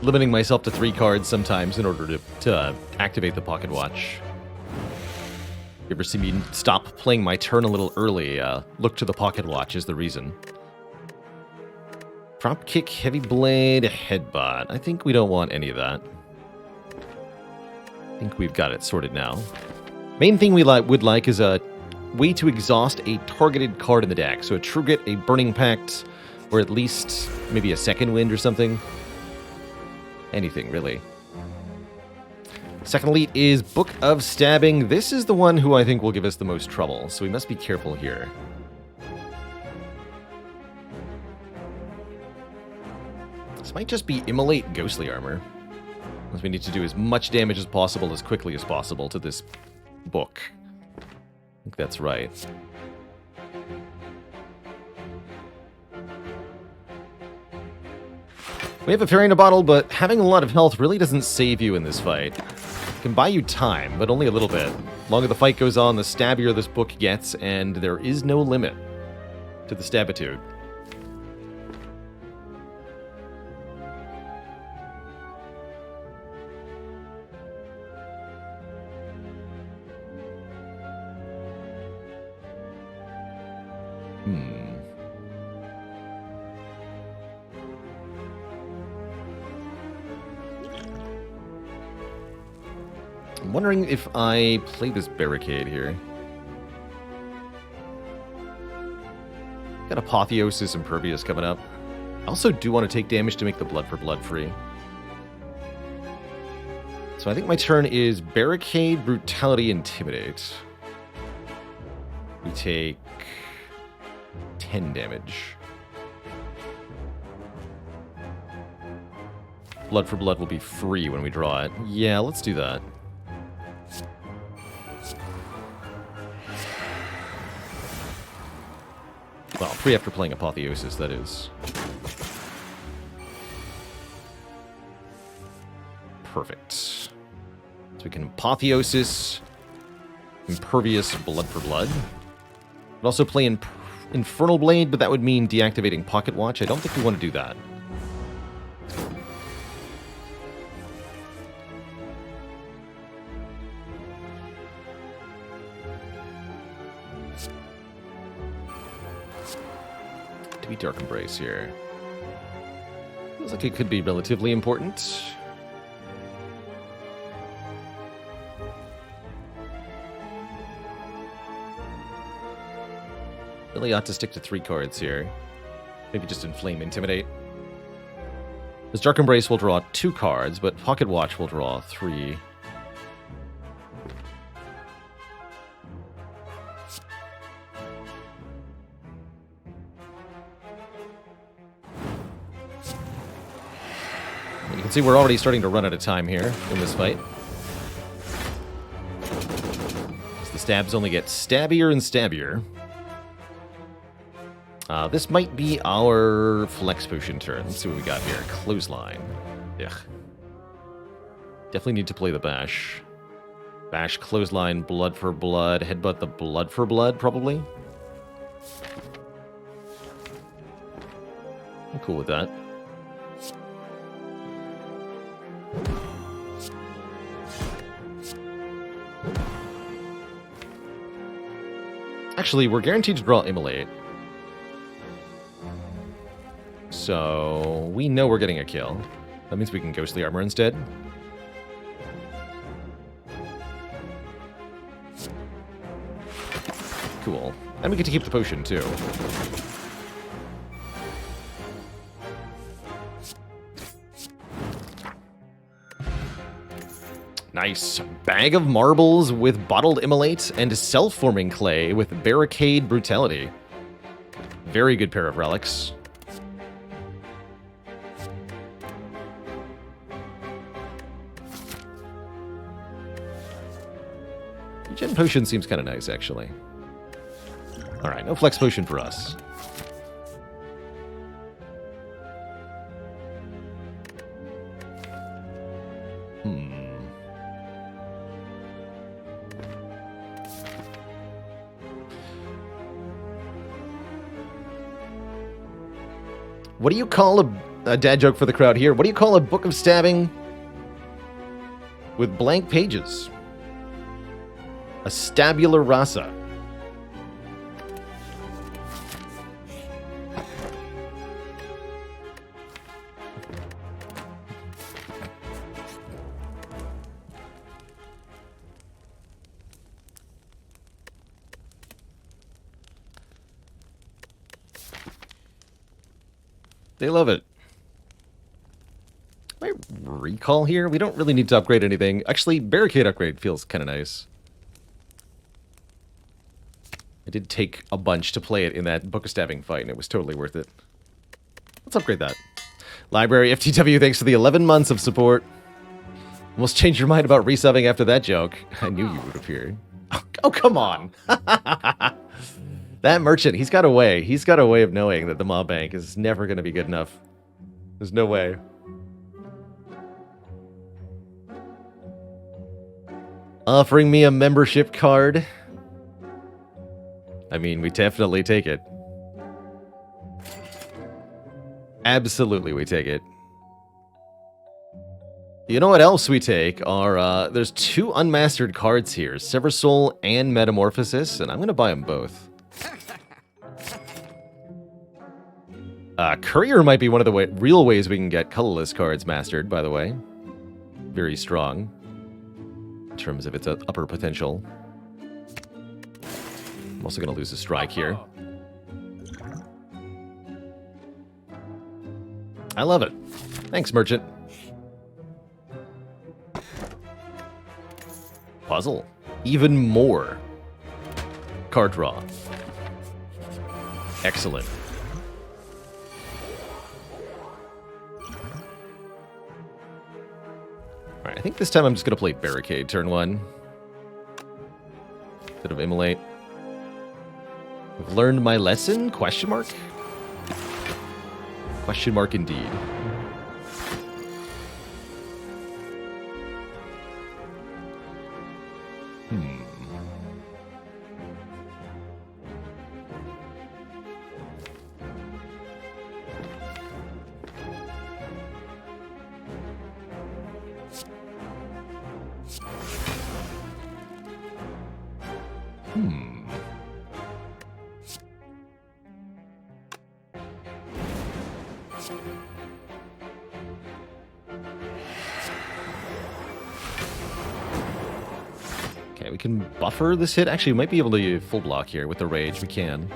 Limiting myself to 3 cards sometimes in order to activate the Pocket Watch. You ever see me stop playing my turn a little early? Look to the Pocket Watch is the reason. Drop kick, heavy blade, headbutt. I think we don't want any of that. I think we've got it sorted now. Main thing we would like is a way to exhaust a targeted card in the deck. So a Truget, a Burning Pact, or at least maybe a Second Wind or something. Anything, really. Second elite is Book of Stabbing. This is the one who I think will give us the most trouble, so we must be careful here. This might just be Immolate Ghostly Armor. Because we need to do as much damage as possible as quickly as possible to this book. I think that's right. We have a Fairy in a Bottle, but having a lot of health really doesn't save you in this fight. It can buy you time, but only a little bit. The longer the fight goes on, the stabbier this book gets, and there is no limit to the stabitude. I'm wondering if I play this Barricade here. Got Apotheosis Impervious coming up. I also do want to take damage to make the Blood for Blood free. So I think my turn is Barricade, Brutality, Intimidate. We take 10 damage. Blood for Blood will be free when we draw it. Yeah, let's do that. Well, free after playing Apotheosis, that is. Perfect. So we can Apotheosis, Impervious, Blood for Blood. Could also play Infernal Blade, but that would mean deactivating Pocket Watch. I don't think we want to do that. Do we Dark Embrace here? Feels like it could be relatively important. Really ought to stick to 3 cards here. Maybe just Inflame, Intimidate. This Dark Embrace will draw 2 cards, but Pocket Watch will draw 3. You can see we're already starting to run out of time here in this fight. As the stabs only get stabbier and stabbier. This might be our Flex Potion turn. Let's see what we got here. Clothesline. Ugh. Definitely need to play the Bash. Bash, Clothesline, Blood for Blood. Headbutt the Blood for Blood, probably. I'm cool with that. Actually, we're guaranteed to draw Immolate. So, we know we're getting a kill. That means we can Ghostly Armor instead. Cool. And we get to keep the potion, too. Nice. Bag of Marbles with Bottled Immolate and Self-Forming Clay with Barricade Brutality. Very good pair of relics. Gen Potion seems kind of nice, actually. Alright, no Flex Potion for us. What do you call a dad joke for the crowd here? What do you call a book of stabbing with blank pages? A stabula rasa. They love it. Might recall here. We don't really need to upgrade anything. Actually, Barricade upgrade feels kind of nice. I did take a bunch to play it in that Book of Stabbing fight, and it was totally worth it. Let's upgrade that. Library FTW, thanks for the 11 months of support. Almost changed your mind about resubbing after that joke. I knew you would appear. Oh, come on. That merchant, he's got a way. He's got a way of knowing that the mob bank is never going to be good enough. There's no way. Offering me a membership card. I mean, we definitely take it. Absolutely, we take it. You know what else we take are, there's 2 unmastered cards here. Sever Soul and Metamorphosis, and I'm going to buy them both. Courier might be one of the real ways we can get colorless cards mastered, by the way. Very strong. In terms of its upper potential. I'm also going to lose a strike here. I love it. Thanks, Merchant. puzzle. Even more card draw. Excellent. Alright, I think this time I'm just going to play Barricade turn 1. Instead of Immolate. I've learned my lesson? Question mark? Question mark indeed. Okay, we can buffer this hit. Actually, we might be able to full block here with the Rage. We can.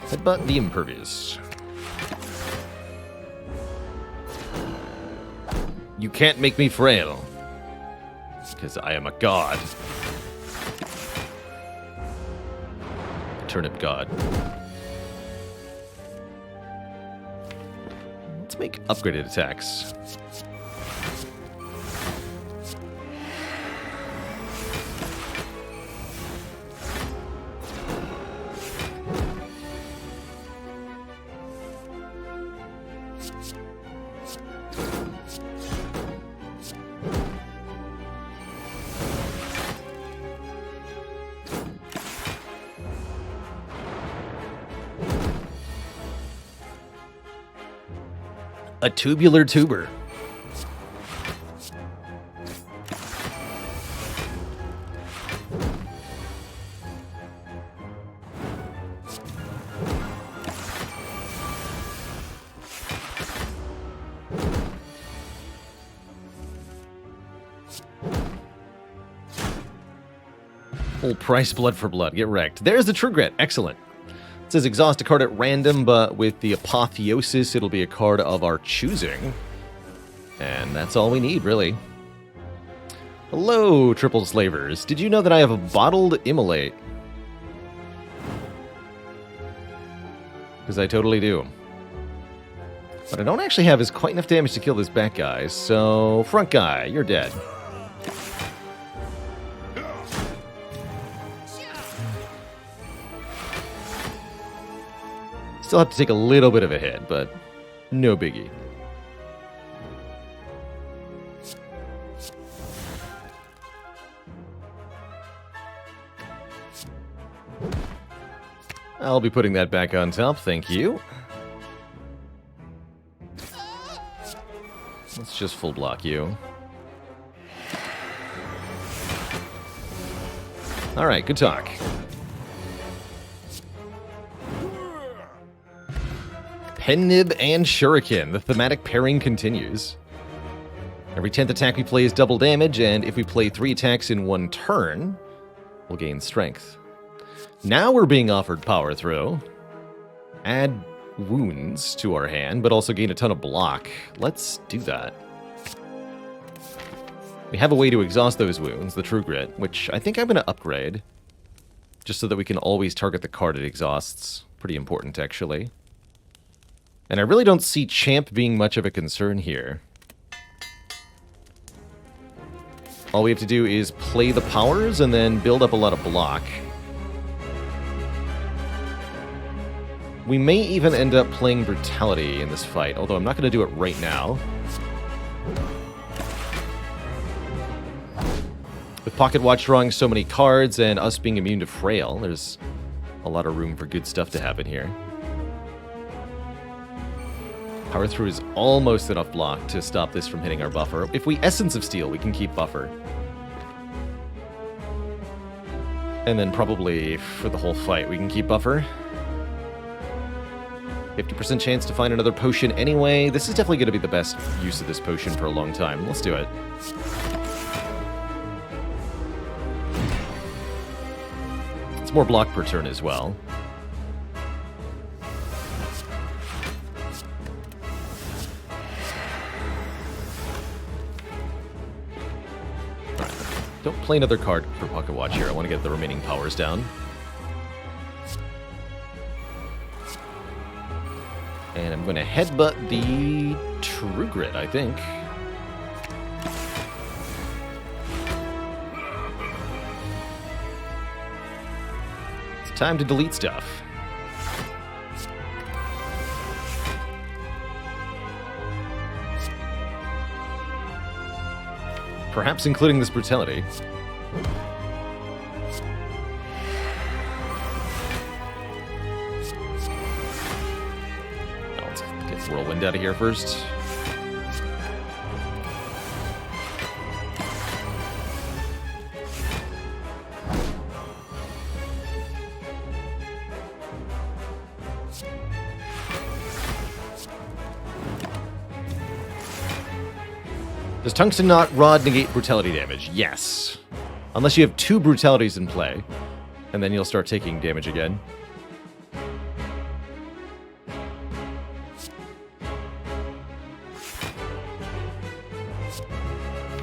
Headbutt the Impervious. You can't make me frail. Because I am a god. Turnip god. Let's make upgraded attacks. A tubular tuber. Full price blood for blood. Get wrecked. There's the True Grit. Excellent. It says exhaust a card at random, but with the Apotheosis, it'll be a card of our choosing. And that's all we need, really. Hello, Triple Slavers. Did you know that I have a bottled Immolate? Because I totally do. What I don't actually have is quite enough damage to kill this back guy, so front guy, you're dead. Still have to take a little bit of a hit, but no biggie. I'll be putting that back on top, thank you. Let's just full block you. Alright, good talk. Pennib and Shuriken. The thematic pairing continues. Every 10th attack we play is double damage, and if we play 3 attacks in 1 turn, we'll gain strength. Now we're being offered power throw. Add wounds to our hand, but also gain a ton of block. Let's do that. We have a way to exhaust those wounds, the True Grit, which I think I'm going to upgrade. Just so that we can always target the card it exhausts. Pretty important, actually. And I really don't see Champ being much of a concern here. All we have to do is play the powers and then build up a lot of block. We may even end up playing Brutality in this fight, although I'm not going to do it right now. With Pocket Watch drawing so many cards and us being immune to Frail, there's a lot of room for good stuff to happen here. Power Through is almost enough block to stop this from hitting our buffer. If we Essence of Steel, we can keep buffer. And then probably for the whole fight, we can keep buffer. 50% chance to find another potion anyway. This is definitely going to be the best use of this potion for a long time. Let's do it. It's more block per turn as well. Don't play another card for Pocket Watch here. I want to get the remaining powers down. And I'm going to headbutt the True Grit, I think. It's time to delete stuff. Perhaps including this brutality. Let's get Whirlwind out of here first. Does Tungsten Knot Rod negate brutality damage? Yes. Unless you have 2 brutalities in play, and then you'll start taking damage again.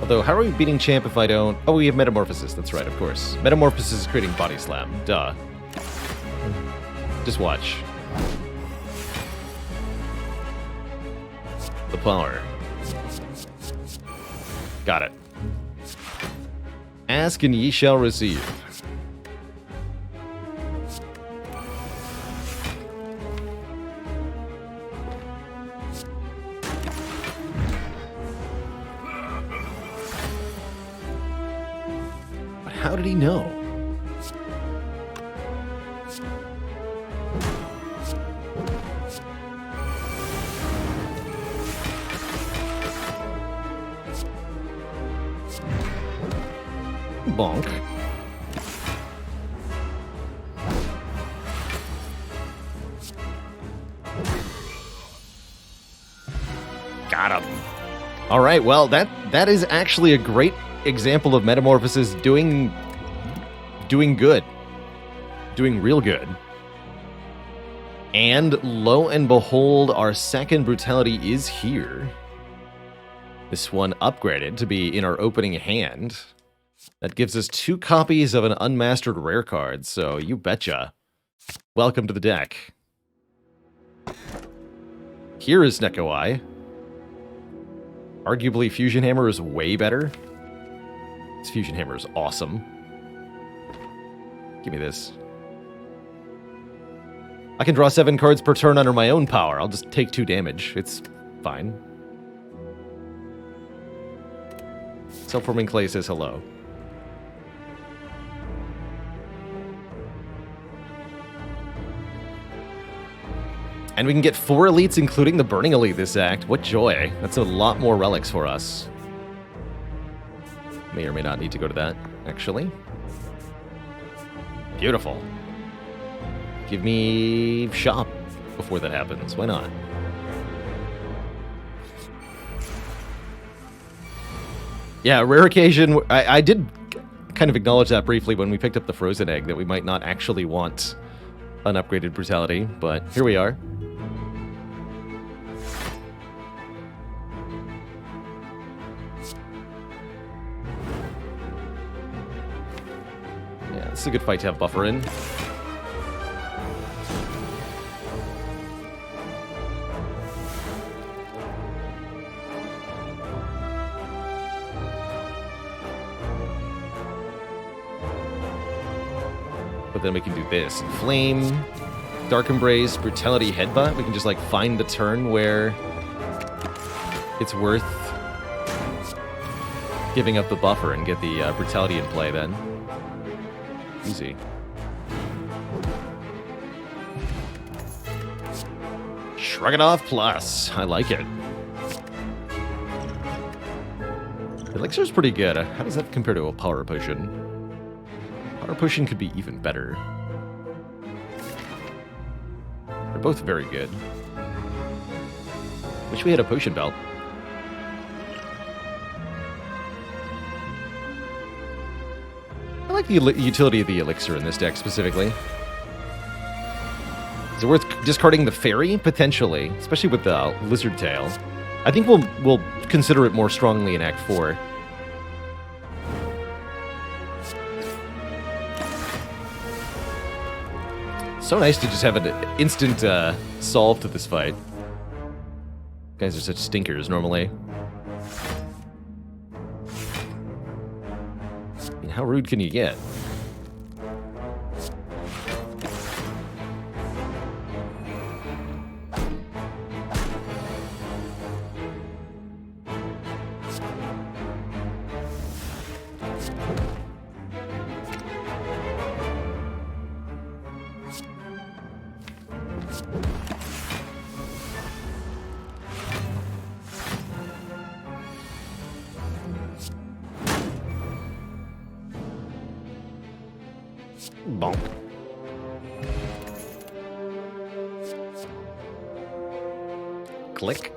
Although, how are we beating Champ if I don't... Oh, we have Metamorphosis, that's right, of course. Metamorphosis is creating Body Slam, duh. Just watch. The power. Got it. Ask and ye shall receive. But how did he know? Bonk. Got him. All right, well, that is actually a great example of Metamorphosis doing good. Doing real good. And lo and behold, our second brutality is here. This one upgraded to be in our opening hand. That gives us 2 copies of an unmastered rare card, so you betcha. Welcome to the deck. Here is Neko Eye. Arguably, Fusion Hammer is way better. This Fusion Hammer is awesome. Give me this. I can draw 7 cards per turn under my own power. I'll just take 2 damage. It's fine. Self-Forming Clay says hello. And we can get 4 elites, including the Burning Elite this act. What joy. That's a lot more relics for us. May or may not need to go to that, actually. Beautiful. Give me shop before that happens. Why not? Yeah, rare occasion. I did kind of acknowledge that briefly when we picked up the Frozen Egg, that we might not actually want an upgraded brutality, but here we are. Yeah, this is a good fight to have buffer in. But then we can do this. Flame, Dark Embrace, Brutality, Headbutt. We can just like find the turn where it's worth giving up the buffer and get the Brutality in play then. Easy. Shrug it off plus. I like it. Elixir's pretty good. How does that compare to a Power Potion? Power Potion could be even better. They're both very good. Wish we had a Potion Belt. I like the utility of the Elixir in this deck specifically. Is it worth discarding the Fairy? Potentially, especially with the Lizard Tail. I think we'll consider it more strongly in Act 4. So nice to just have an instant solve to this fight. Guys are such stinkers normally. I mean, how rude can you get? Bonk. Click.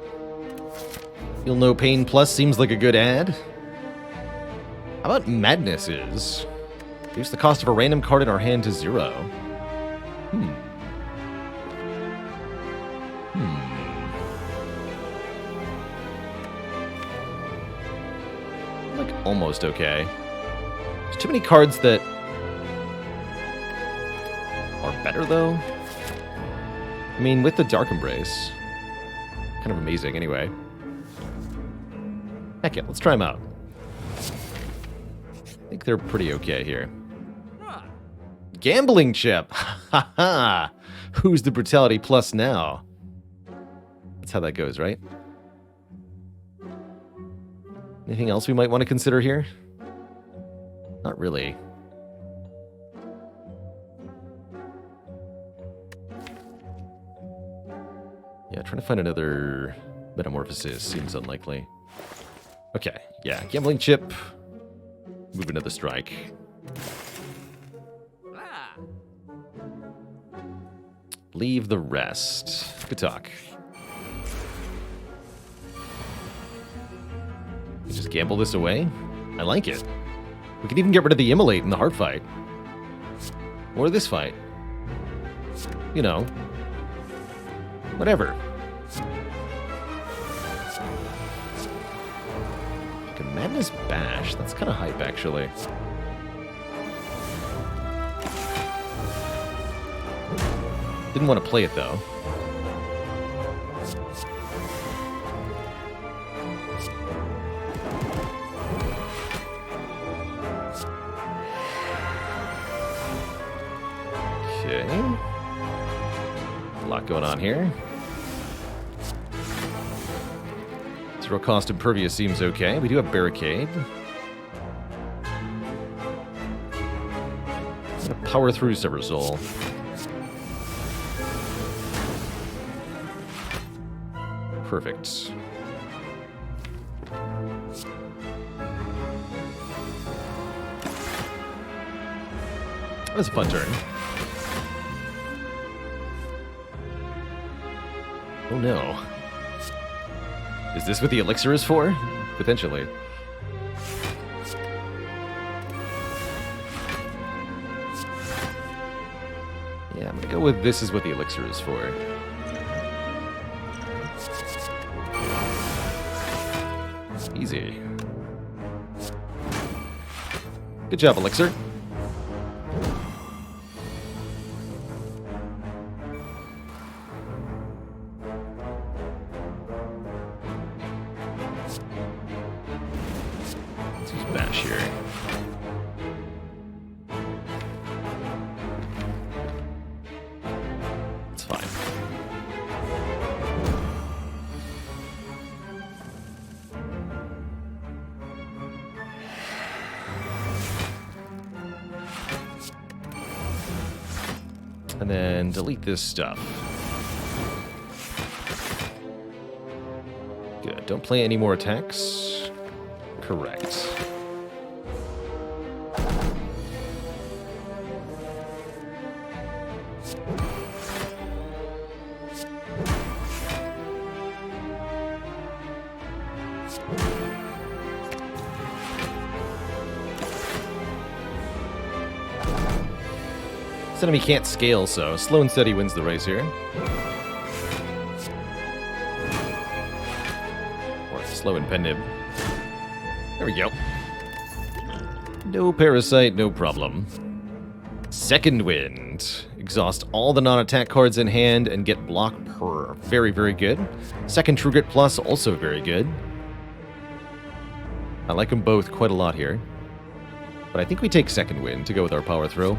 Feel no pain plus seems like a good ad. How about Madness is? Reduce the cost of a random card in our hand to 0. Like, almost okay. There's too many cards that are better, though. I mean, with the Dark Embrace. Kind of amazing, anyway. Heck yeah, let's try them out. I think they're pretty okay here. Gambling chip! Ha ha! Who's the Brutality Plus now? That's how that goes, right? Anything else we might want to consider here? Not really. Yeah, trying to find another Metamorphosis seems unlikely. Okay, yeah, Gambling Chip. Move another strike. Leave the rest. Good talk. You just gamble this away? I like it. We can even get rid of the Immolate in the hard fight. Or this fight. You know. Whatever. Okay, Madness Bash. That's kind of hype, actually. Didn't want to play it, though. Okay. A lot going on here. Zero cost Impervious seems okay. We do have Barricade. I'm gonna power through Sever Soul. Perfect. That was a fun turn. Oh no. Is this what the elixir is for? Potentially. Yeah, I'm gonna go with this is what the elixir is for. Easy. Good job, elixir. Let's use Bash here. It's fine. And then delete this stuff. Good. Don't play any more attacks. Correct. This enemy can't scale, so slow and steady wins the race here. Or slow and pen nib. There we go. No parasite, no problem. Second Wind. Exhaust all the non-attack cards in hand and get block per. Very, very good. Second True Grit Plus, also very good. I like them both quite a lot here. But I think we take Second Wind to go with our Power Throw.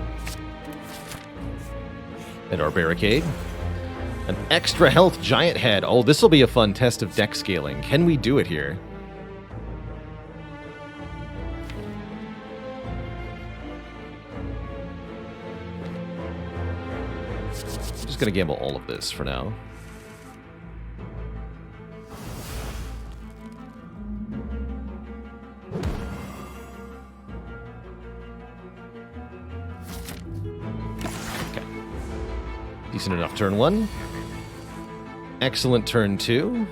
And our Barricade. An extra health Giant Head. Oh, this will be a fun test of deck scaling. Can we do it here? I'm just going to gamble all of this for now. Okay. Decent enough turn 1. Excellent turn 2.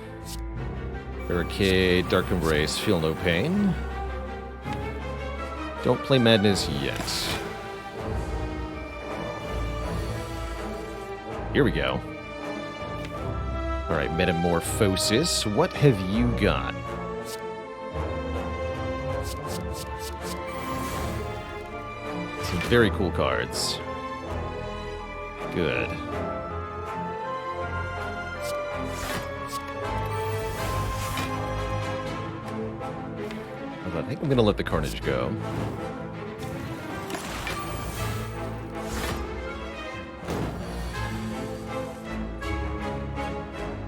Barricade, Dark Embrace, feel no pain. Don't play Madness yet. Here we go. Alright, Metamorphosis. What have you got? Some very cool cards. Good. I think I'm going to let the Carnage go.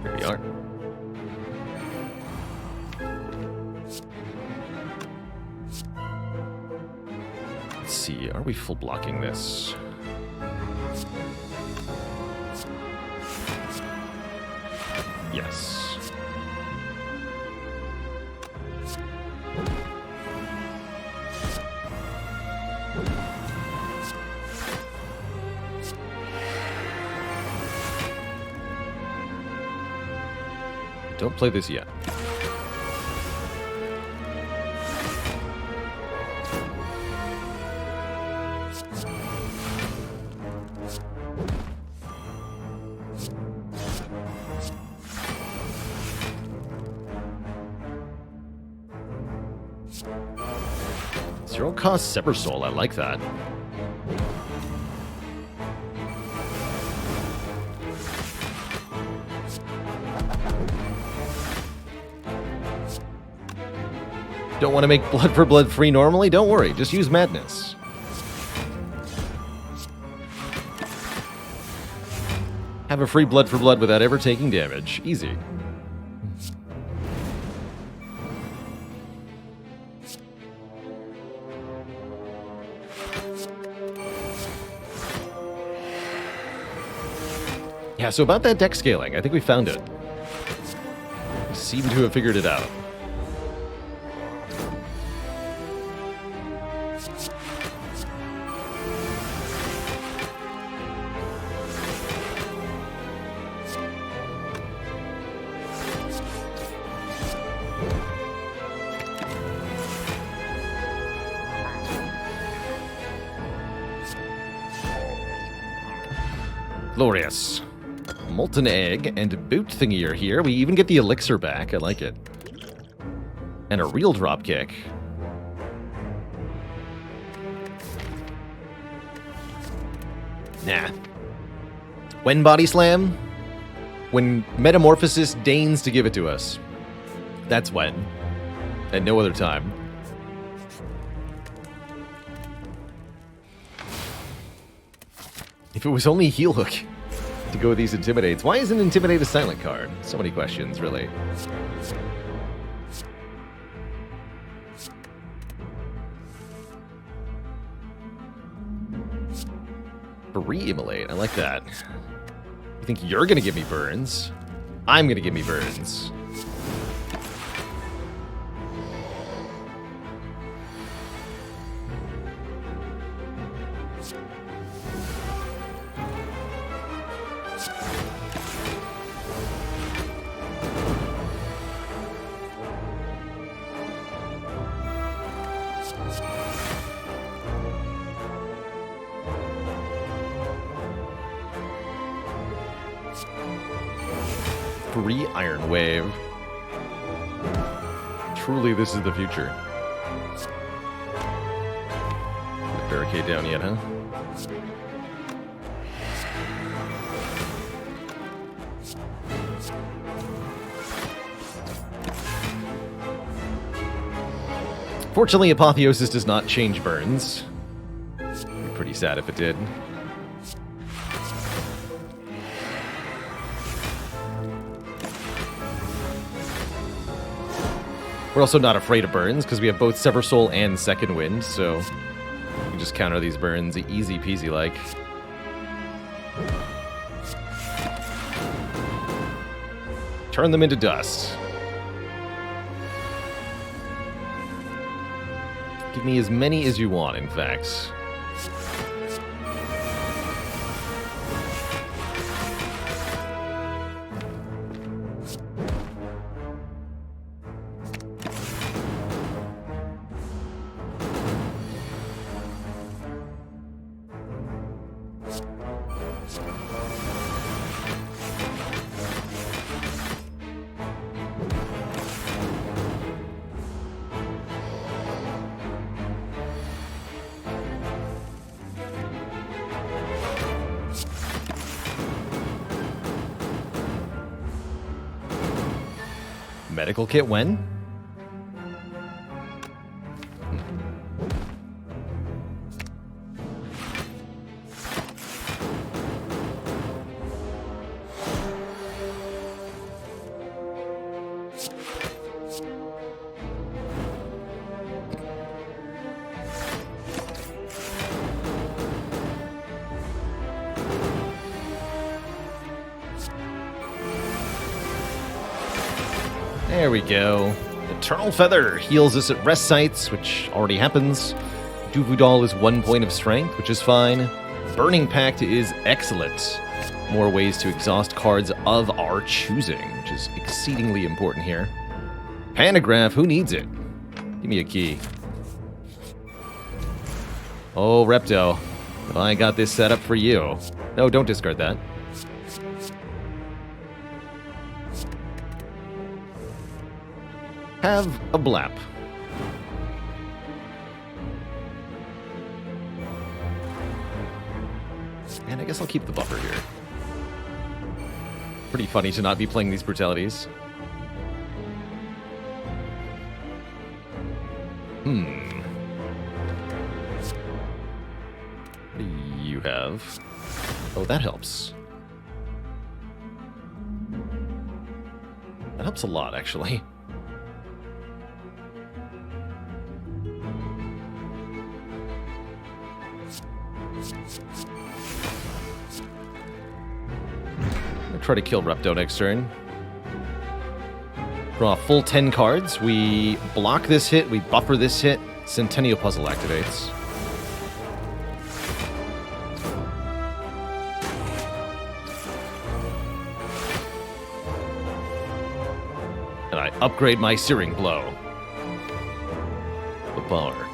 There we are. Let's see, are we full blocking this? Yes. Don't play this yet. Zero cost Sever Soul, I like that. Don't want to make Blood for Blood free normally? Don't worry, just use Madness. Have a free Blood for Blood without ever taking damage. Easy. Yeah, so about that deck scaling, I think we found it. We seem to have figured it out. Glorious. Molten Egg and Boot Thingy are here. We even get the Elixir back. I like it. And a real drop kick. Nah. When Body Slam? When Metamorphosis deigns to give it to us. That's when. At no other time. If it was only Heel Hook to go with these Intimidates, why isn't Intimidate a silent card? So many questions, really. Re-Immolate, I like that. You think you're gonna give me burns? I'm gonna give me burns. Free Iron Wave. Truly, this is the future. barricade down yet, huh? Fortunately, Apotheosis does not change burns. It'd be pretty sad if it did. We're also not afraid of burns, because we have both Sever Soul and Second Wind, so we can just counter these burns easy peasy like. Turn them into dust. Give me as many as you want, in fact. Medical kit when? There we go. Eternal Feather heals us at rest sites, which already happens. Duvudal is 1 point of strength, which is fine. Burning Pact is excellent. More ways to exhaust cards of our choosing, which is exceedingly important here. Pantograph, who needs it? Give me a key. Oh, Repto, have I got this set up for you? No, don't discard that. Have a blap. And I guess I'll keep the buffer here. Pretty funny to not be playing these brutalities. What do you have? Oh, that helps. That helps a lot, actually. Try to kill Repto next turn. Draw a full 10 cards. We block this hit, we buffer this hit. Centennial Puzzle activates. And I upgrade my Searing Blow. The power.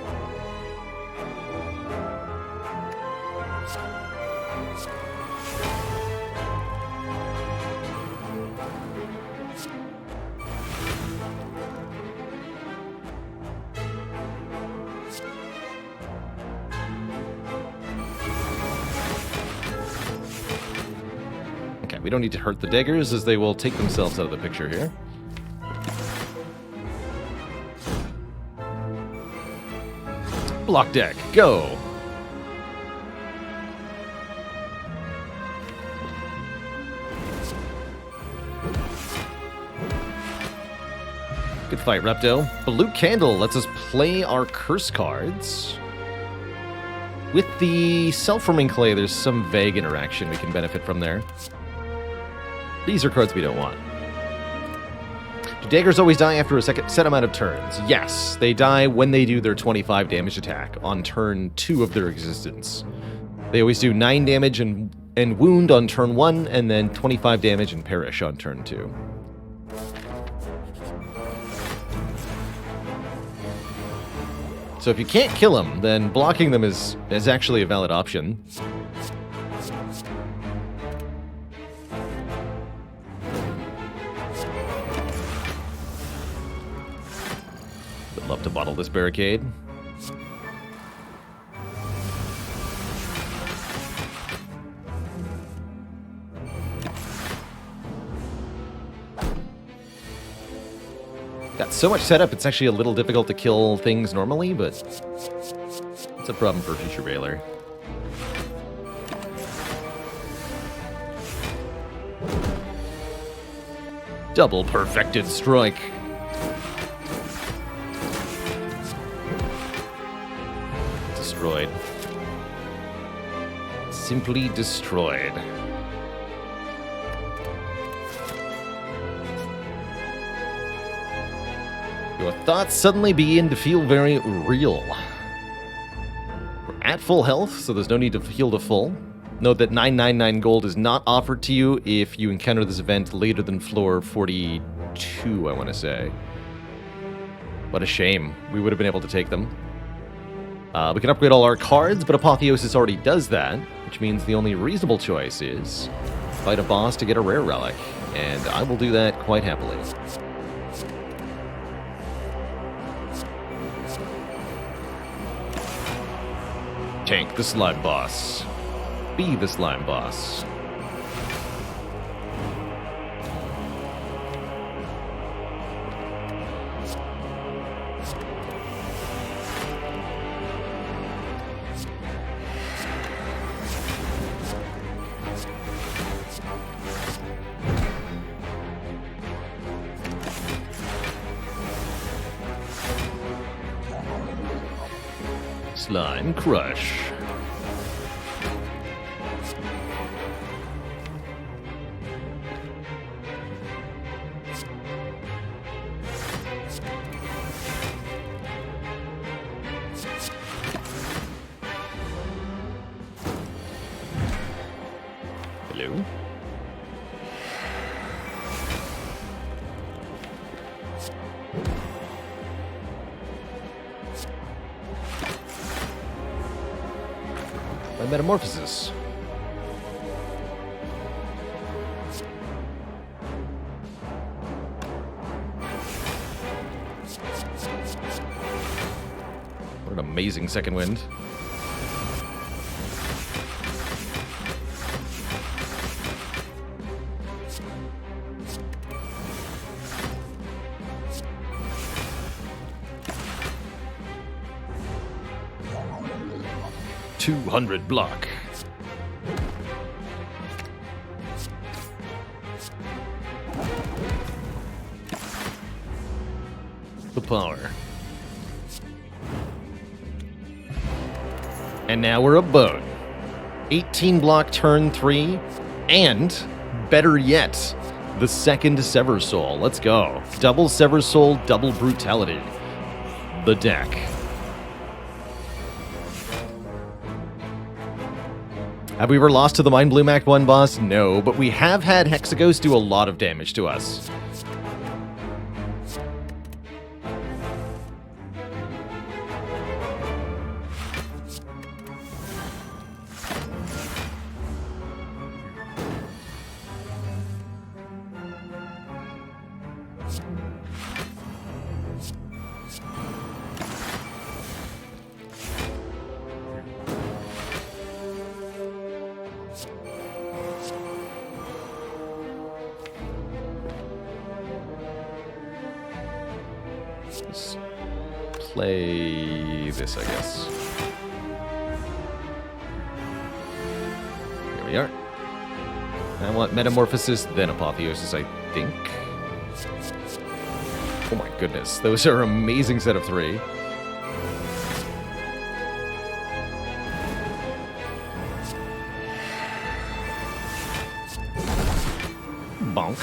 We don't need to hurt the daggers, as they will take themselves out of the picture here. Block deck, go! Good fight, Repto. Blue Candle lets us play our curse cards. With the Self-Forming Clay, there's some vague interaction we can benefit from there. These are cards we don't want. Do daggers always die after a set amount of turns? Yes, they die when they do their 25 damage attack on turn 2 of their existence. They always do 9 damage and wound on turn 1, and then 25 damage and perish on turn 2. So if you can't kill them, then blocking them is actually a valid option. Would love to bottle this barricade. Got so much setup, it's actually a little difficult to kill things normally, but it's a problem for future Baylor. Double perfected strike. Destroyed. Simply destroyed. Your thoughts suddenly begin to feel very real. We're at full health, so there's no need to heal to full. Note that 999 gold is not offered to you if you encounter this event later than floor 42, I want to say. What a shame. We would have been able to take them. We can upgrade all our cards, but Apotheosis already does that, which means the only reasonable choice is fight a boss to get a rare relic, and I will do that quite happily. Tank the slime boss. Be the slime boss. Slime crush. Hello? My metamorphosis. What an amazing second wind. $200 block. The power. And now we're a boat. 18 block turn 3, and better yet, the second Sever Soul. Let's go. Double Sever Soul, double Brutality. The deck. Have we ever lost to the Mind Bloom Act 1 boss? No, but we have had Hexaghost do a lot of damage to us. Let's play this, I guess. Here we are. I want Metamorphosis, then Apotheosis, I think. Oh my goodness, those are an amazing set of 3. Bonk.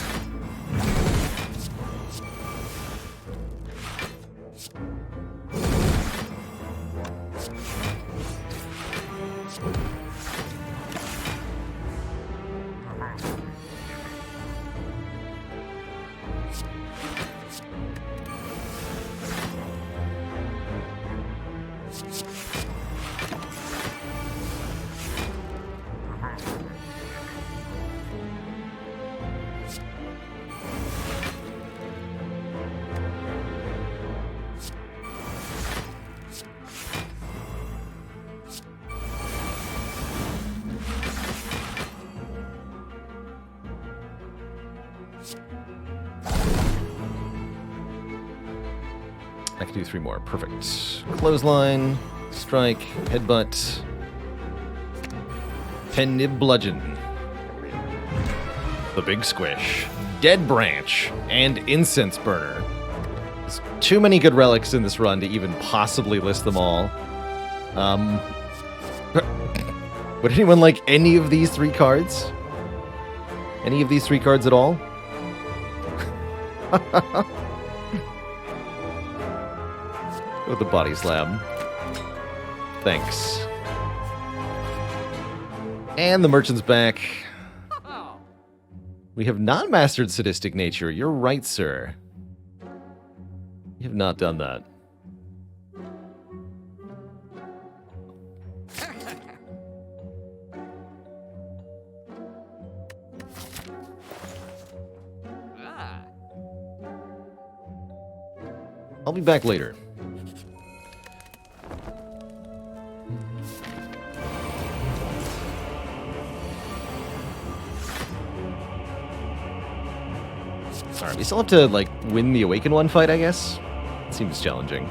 I can do 3 more. Perfect. Clothesline, strike, headbutt, pen nib bludgeon, the big squish, dead branch, and incense burner. There's too many good relics in this run to even possibly list them all. Would anyone like any of these 3 cards? Any of these 3 cards at all? With the body slam. Thanks. And the merchant's back. We have not mastered Sadistic Nature. You're right, sir. You have not done that. I'll be back later. Alright, we still have to, like, win the Awaken one fight, I guess? Seems challenging.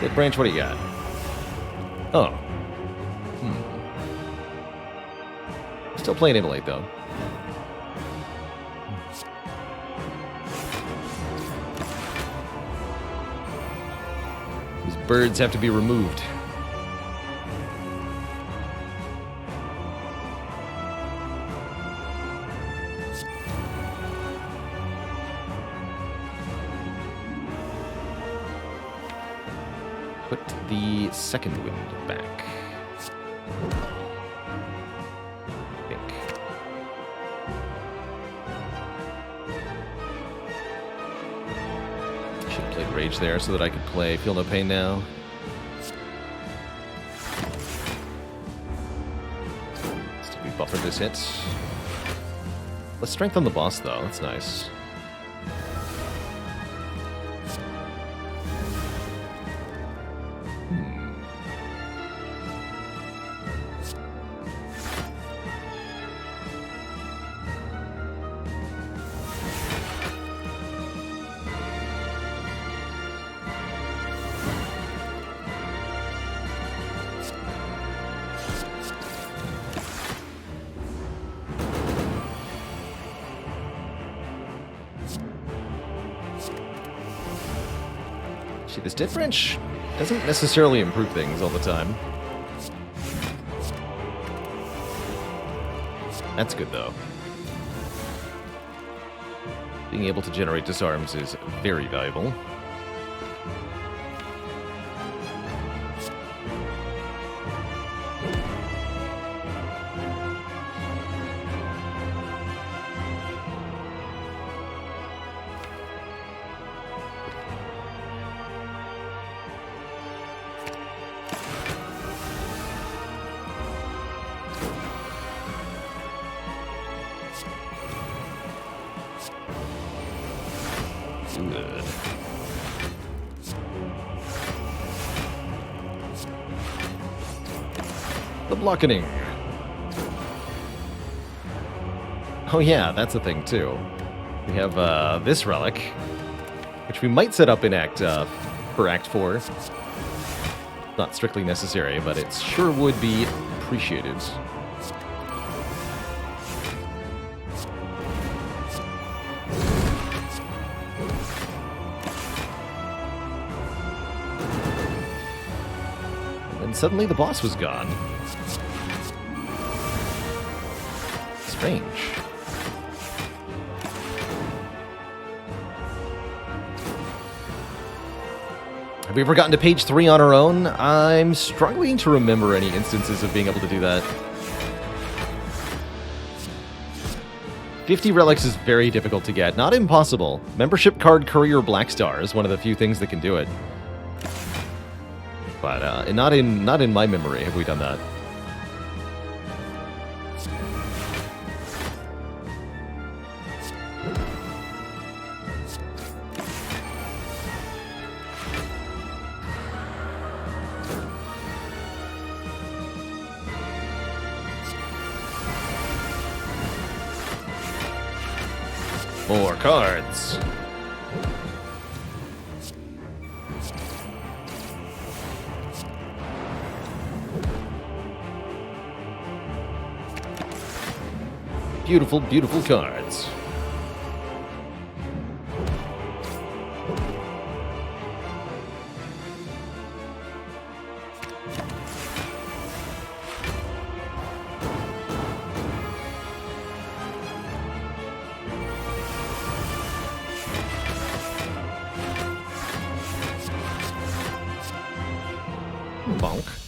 Dead branch, what do you got? Oh. Still playing Immolate, though. These birds have to be removed. Put the second wind back. I think. Should have played Rage there so that I could play Feel No Pain now. Still be buffered this hit. Let's strengthen the boss though, that's nice. See, this Dead Branch doesn't necessarily improve things all the time. That's good, though. Being able to generate disarms is very valuable. Good. The blockening. Oh yeah, that's a thing too. We have this relic, which we might set up in for Act 4. Not strictly necessary, but it sure would be appreciated. Suddenly the boss was gone. Strange. Have we ever gotten to page 3 on our own? I'm struggling to remember any instances of being able to do that. 50 relics is very difficult to get. Not impossible. Membership card Courier Blackstar is one of the few things that can do it. But not in my memory have we done that. More cards. beautiful, beautiful cards. Bonk.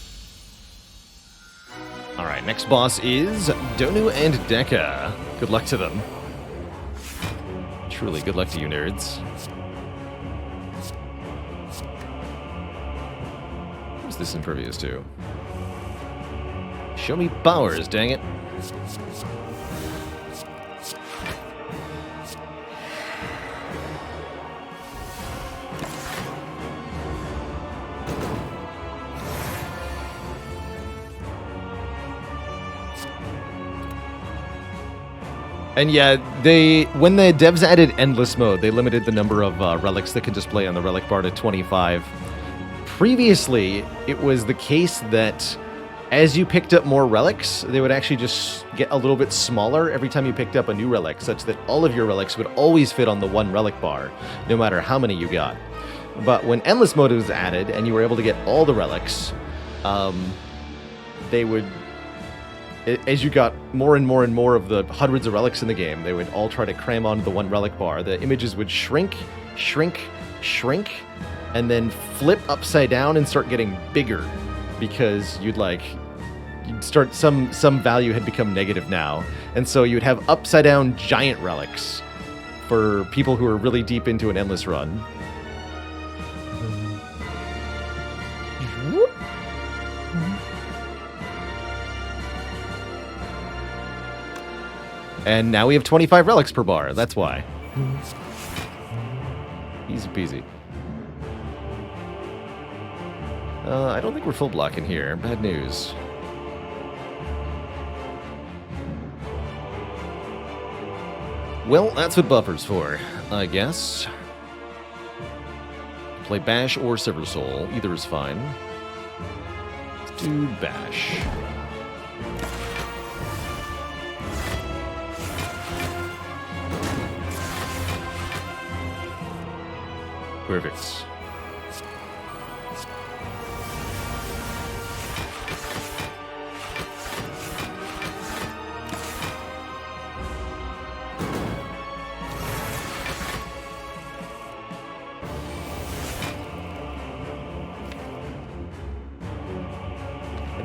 Alright, next boss is Donu and Deka. Good luck to them. Truly, good luck to you nerds. What's this impervious to? Show me powers, dang it. And yeah, when the devs added endless mode, they limited the number of relics that could display on the relic bar to 25. Previously, it was the case that as you picked up more relics, they would actually just get a little bit smaller every time you picked up a new relic, such that all of your relics would always fit on the one relic bar, no matter how many you got. But when endless mode was added, and you were able to get all the relics, they would... As you got more and more and more of the hundreds of relics in the game, they would all try to cram onto the one relic bar. The images would shrink, shrink, shrink, and then flip upside down and start getting bigger because you'd start some value had become negative now, and so you'd have upside down giant relics for people who are really deep into an endless run. And now we have 25 relics per bar, that's why. Easy peasy. I don't think we're full blocking here. Bad news. Well, that's what buffer's for, I guess. Play Bash or Silver Soul. Either is fine. Let's do Bash. Perfect.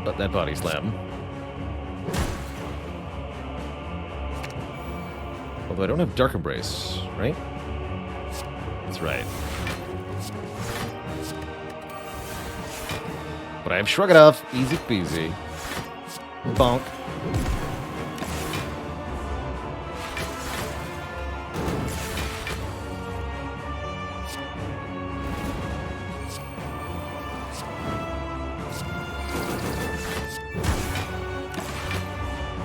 But that body slam. Although I don't have Dark Embrace, right? That's right. But I have Shrug It Off. Easy peasy. Bonk.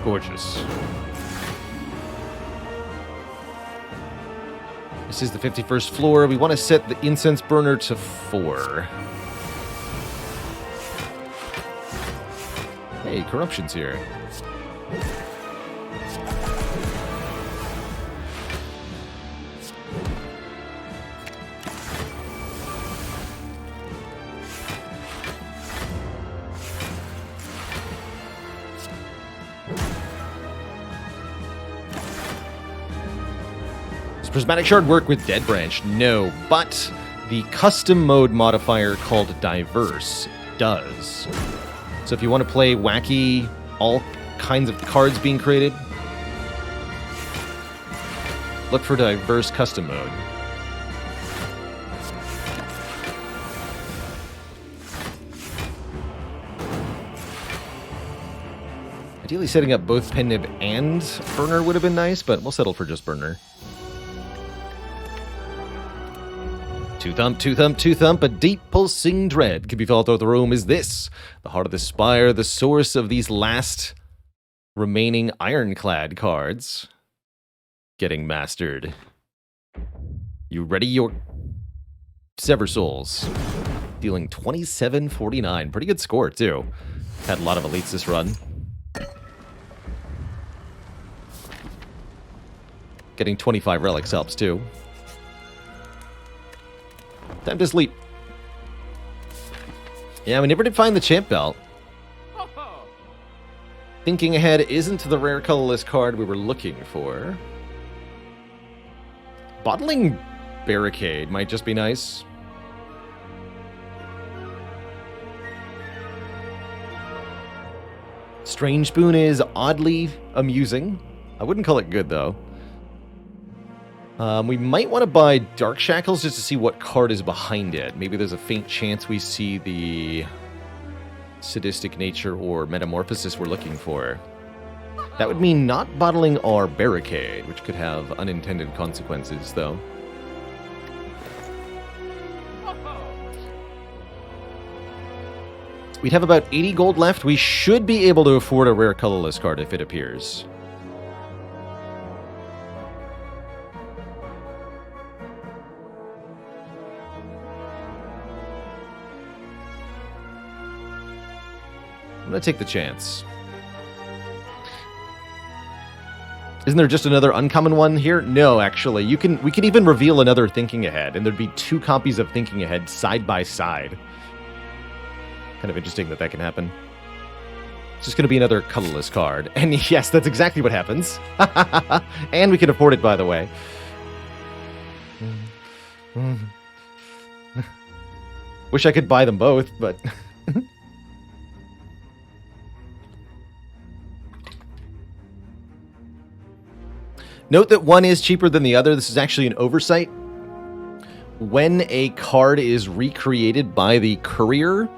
Gorgeous. This is the 51st floor. We want to set the incense burner to 4. Hey, corruption's here. Does Prismatic Shard work with Dead Branch? No, but the custom mode modifier called Diverse does. So if you want to play wacky, all kinds of cards being created, look for Diverse Custom Mode. Ideally setting up both Pen Nib and Burner would have been nice, but we'll settle for just Burner. Two thump, a deep pulsing dread can be felt throughout the room. Is this the heart of the spire, the source of these last remaining Ironclad cards getting mastered? You ready your Sever Souls? Dealing 2749. Pretty good score, too. Had a lot of elites this run. Getting 25 relics helps too. Time to sleep. Yeah, we never did find the champ belt. Thinking Ahead isn't the rare colorless card we were looking for. Bottling Barricade might just be nice. Strange Spoon is oddly amusing. I wouldn't call it good, though. We might want to buy Dark Shackles just to see what card is behind it. Maybe there's a faint chance we see the sadistic nature or metamorphosis we're looking for. That would mean not bottling our Barricade, which could have unintended consequences, though. We'd have about 80 gold left. We should be able to afford a rare colorless card if it appears. I'm going to take the chance. Isn't there just another uncommon one here? No, actually. We can even reveal another Thinking Ahead, and there'd be 2 copies of Thinking Ahead side by side. Kind of interesting that can happen. It's just going to be another colorless card. And yes, that's exactly what happens. And we can afford it, by the way. Wish I could buy them both, but... Note that one is cheaper than the other. This is actually an oversight. When a card is recreated by the courier,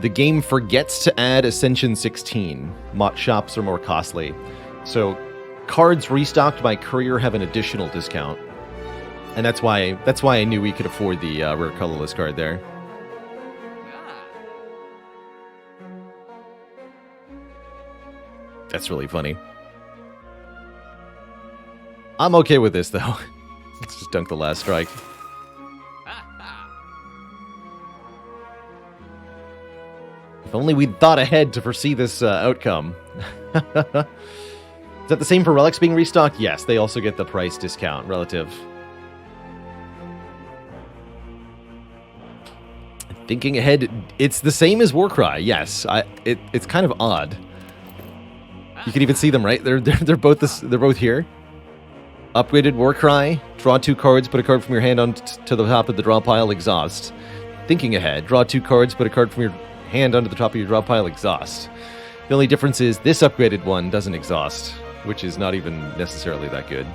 the game forgets to add Ascension 16. Mott shops are more costly. So cards restocked by courier have an additional discount. And that's why I knew we could afford the rare colorless card there. That's really funny. I'm okay with this, though. Let's just dunk the last strike. If only we'd thought ahead to foresee this outcome. Is that the same for relics being restocked? Yes, they also get the price discount relative. Thinking Ahead, it's the same as Warcry. Yes, it's kind of odd. You can even see them, right? They're both here. Upgraded Warcry, draw 2 cards, put a card from your hand onto the top of the draw pile, exhaust. Thinking Ahead, draw 2 cards, put a card from your hand onto the top of your draw pile, exhaust. The only difference is this upgraded one doesn't exhaust, which is not even necessarily that good.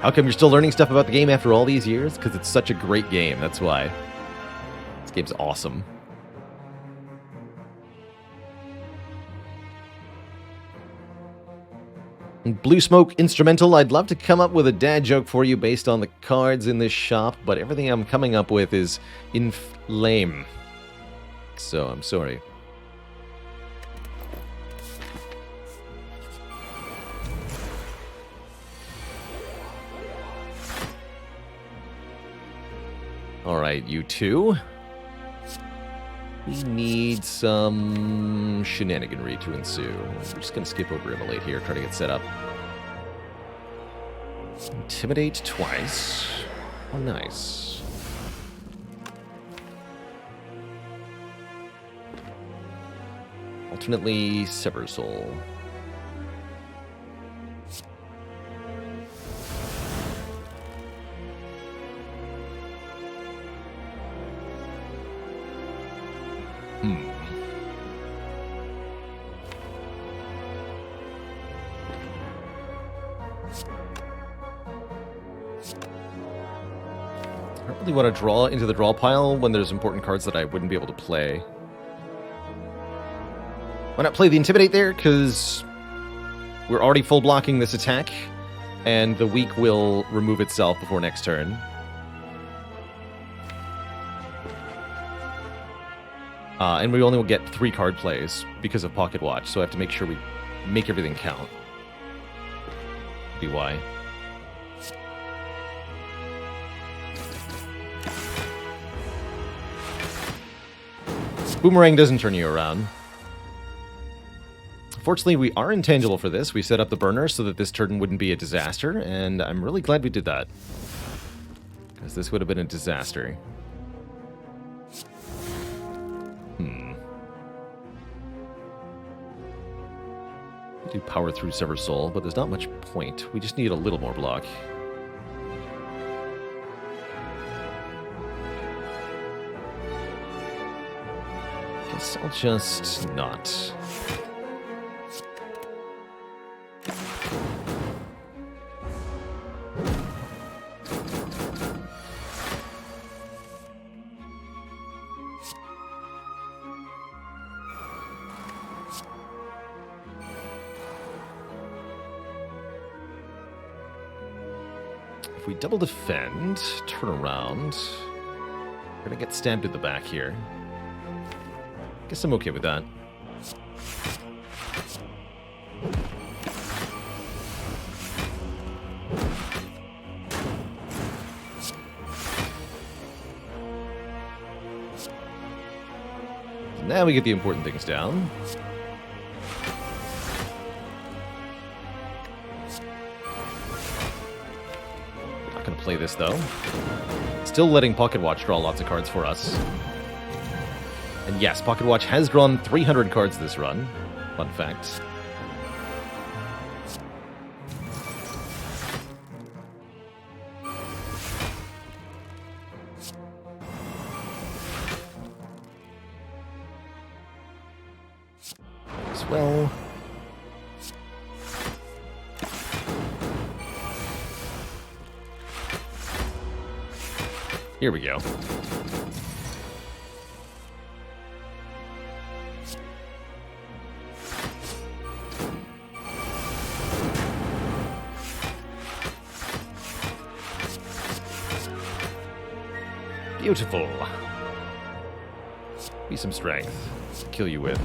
How come you're still learning stuff about the game after all these years? Because it's such a great game, that's why. This game's awesome. Blue Smoke Instrumental, I'd love to come up with a dad joke for you based on the cards in this shop, but everything I'm coming up with is lame. So, I'm sorry. Alright, you two. We need some shenaniganry to ensue. We're just going to skip over Immolate here, try to get set up. Intimidate twice. Oh, nice. Alternately, Sever Soul. I don't really want to draw into the draw pile when there's important cards that I wouldn't be able to play. Why not play the Intimidate there? Because we're already full blocking this attack, and the weak will remove itself before next turn. And we only will get 3 card plays because of Pocket Watch, so I have to make sure we make everything count. Be why. Boomerang doesn't turn you around. Fortunately, we are intangible for this. We set up the burner so that this turn wouldn't be a disaster, and I'm really glad we did that. Because this would have been a disaster. Do power through Sever Soul, but there's not much point. We just need a little more block. Guess I'll just not. If we double defend, turn around, we're gonna get stabbed in the back here. Guess I'm okay with that. Now we get the important things down. Not gonna play this though. Still letting Pocket Watch draw lots of cards for us. And yes, Pocket Watch has drawn 300 cards this run. Fun fact. As well. Here we go. Beautiful. Be some strength. Kill you with.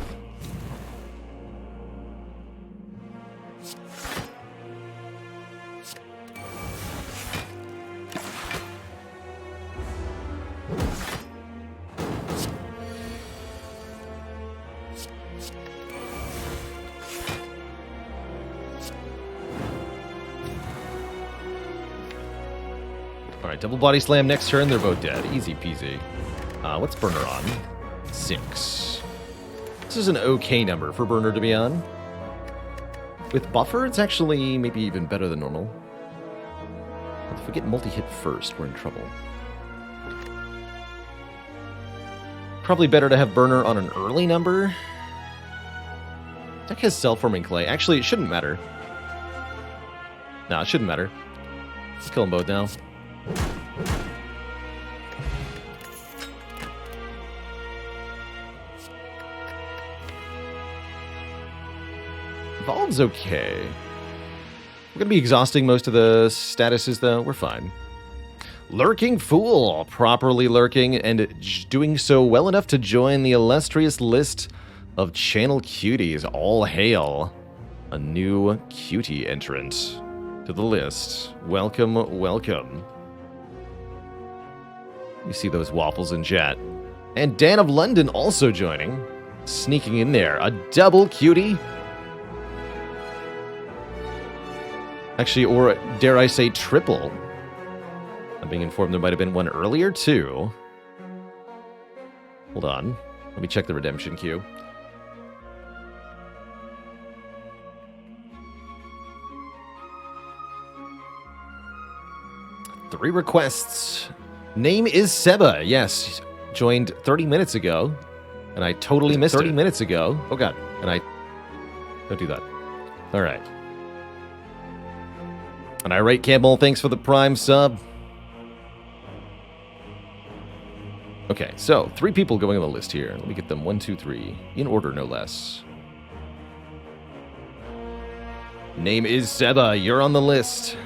Alright, double body slam next turn, they're both dead. Easy peasy. What's Burner on? 6. This is an okay number for Burner to be on. With Buffer, it's actually maybe even better than normal. But if we get multi-hit first, we're in trouble. Probably better to have Burner on an early number. Deck has self-forming clay. Actually, it shouldn't matter. No, it shouldn't matter. Let's kill them both now. Evolve's okay. We're going to be exhausting most of the statuses, though. We're fine. Lurking Fool. Properly lurking and doing so well enough to join the illustrious list of channel cuties. All hail. A new cutie entrant to the list. Welcome, welcome. You see those waffles in chat. And Dan of London also joining. Sneaking in there. A double cutie. Actually, or dare I say triple. I'm being informed there might have been one earlier, too. Hold on. Let me check the redemption queue. Three requests. Name is Seba. Yes, joined 30 minutes ago. And I totally missed 30 minutes ago. Oh, God. And I... Don't do that. All right. And I rate Campbell, thanks for the Prime sub. Okay, so 3 people going on the list here. Let me get them 1, 2, 3. In order, no less. Name is Seba. You're on the list.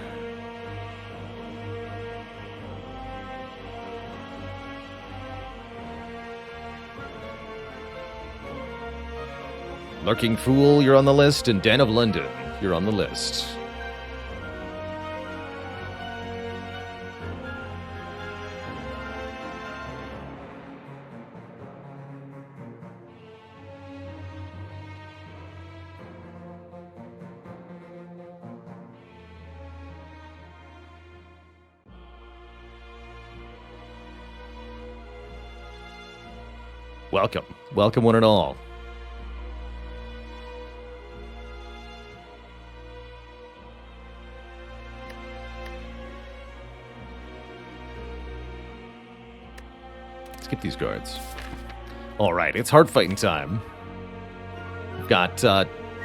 Lurking Fool, you're on the list. And Dan of London, you're on the list. Welcome. Welcome, one and all. Skip these guards. All right, it's hard fighting time. We've got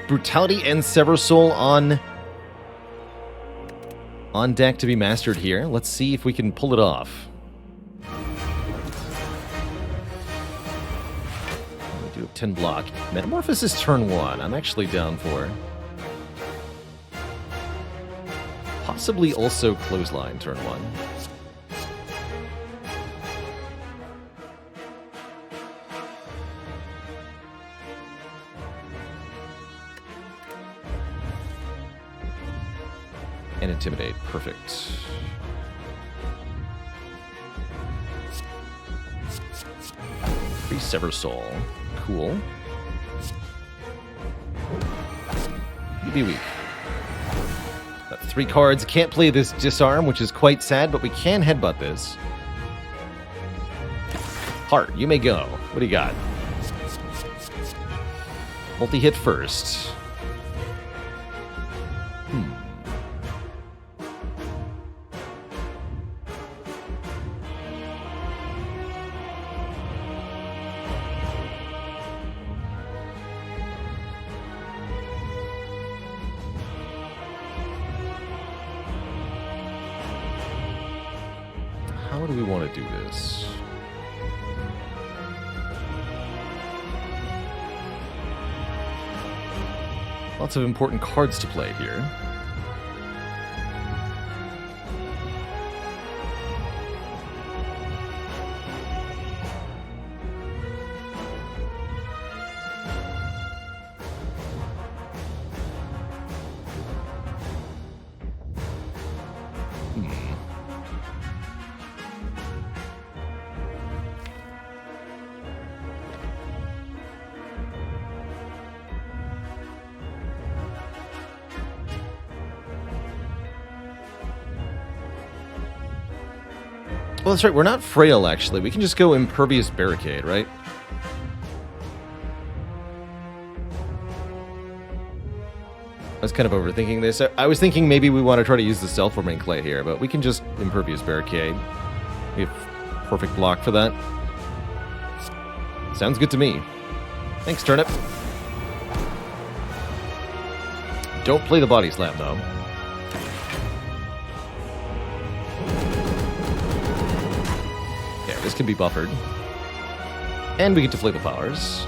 Brutality and Sever Soul on deck to be mastered here. Let's see if we can pull it off. We do a 10 block. Metamorphosis turn 1. I'm actually down for. Possibly also Clothesline turn 1. And Intimidate. Perfect. Free Sever Soul. Cool. You be weak. Got 3 cards. Can't play this Disarm, which is quite sad, but we can headbutt this. Heart, you may go. What do you got? Multi-hit first. How do we want to do this? Lots of important cards to play here. Well, that's right. We're not frail, actually. We can just go Impervious Barricade, right? I was kind of overthinking this. I was thinking maybe we want to try to use the Self-Forming Clay here, but we can just Impervious Barricade. We have perfect block for that. Sounds good to me. Thanks, Turnip. Don't play the Body Slam, though. This can be buffered. And we get to play the powers.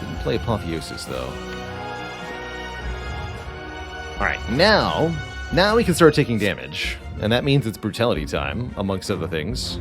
Didn't play Apotheosis, though. Alright, now we can start taking damage. And that means it's Brutality time, amongst other things.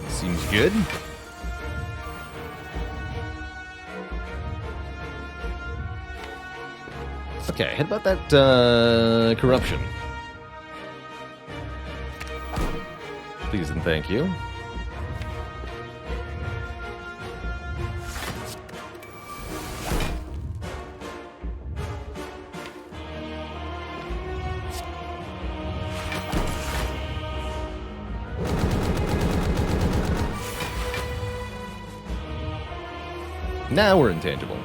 Seems good. Okay, how about that corruption? Please and thank you. Now we're intangible.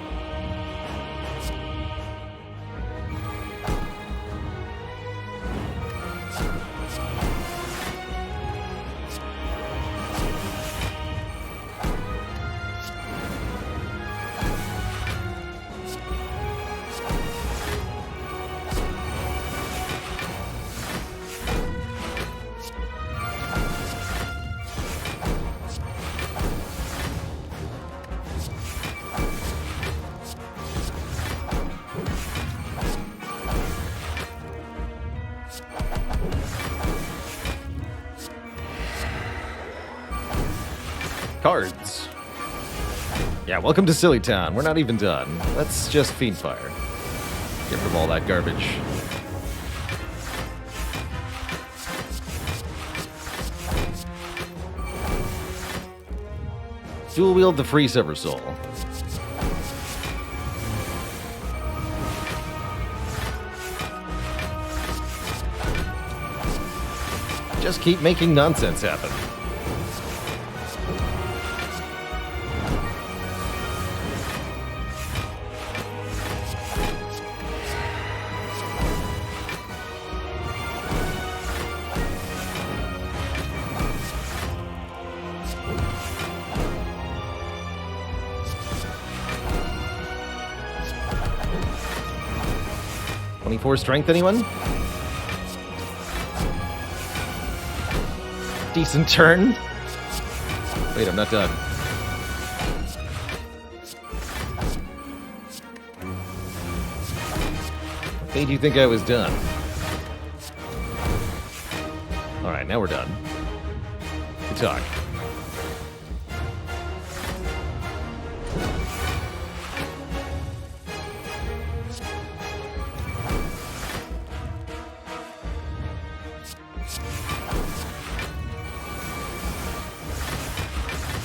Cards. Yeah, welcome to Silly Town. We're not even done. Let's just Fiendfire. Get rid of all that garbage. Dual wield the free Silver Soul. Just keep making nonsense happen. .24 strength, anyone? Decent turn. Wait, I'm not done. What made you think I was done? Alright, now we're done. Good talk.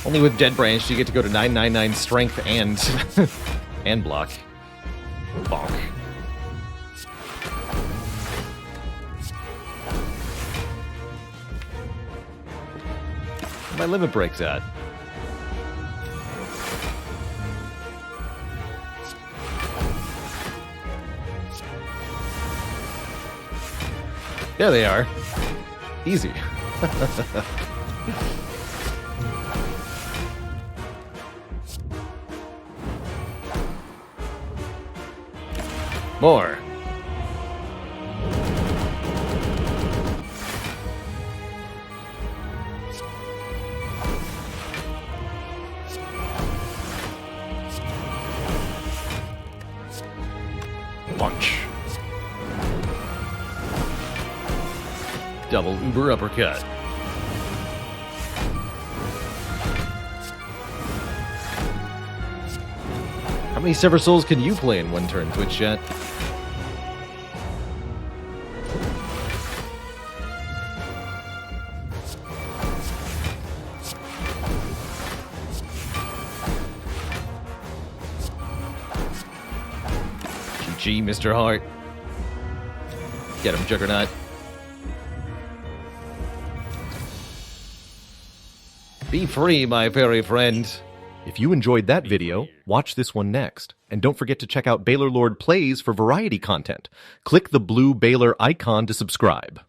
Only with Dead Branch do you get to go to 999 strength and and block. Bonk. Where my limit breaks at. There they are. Easy. More. Punch. Double Uber uppercut. How many Sever Souls can you play in one turn, Twitch chat? GG, Mr. Hart. Get him, Juggernaut. Be free, my fairy friend. If you enjoyed that video, watch this one next. And don't forget to check out Baalorlord Plays for variety content. Click the blue Baylor icon to subscribe.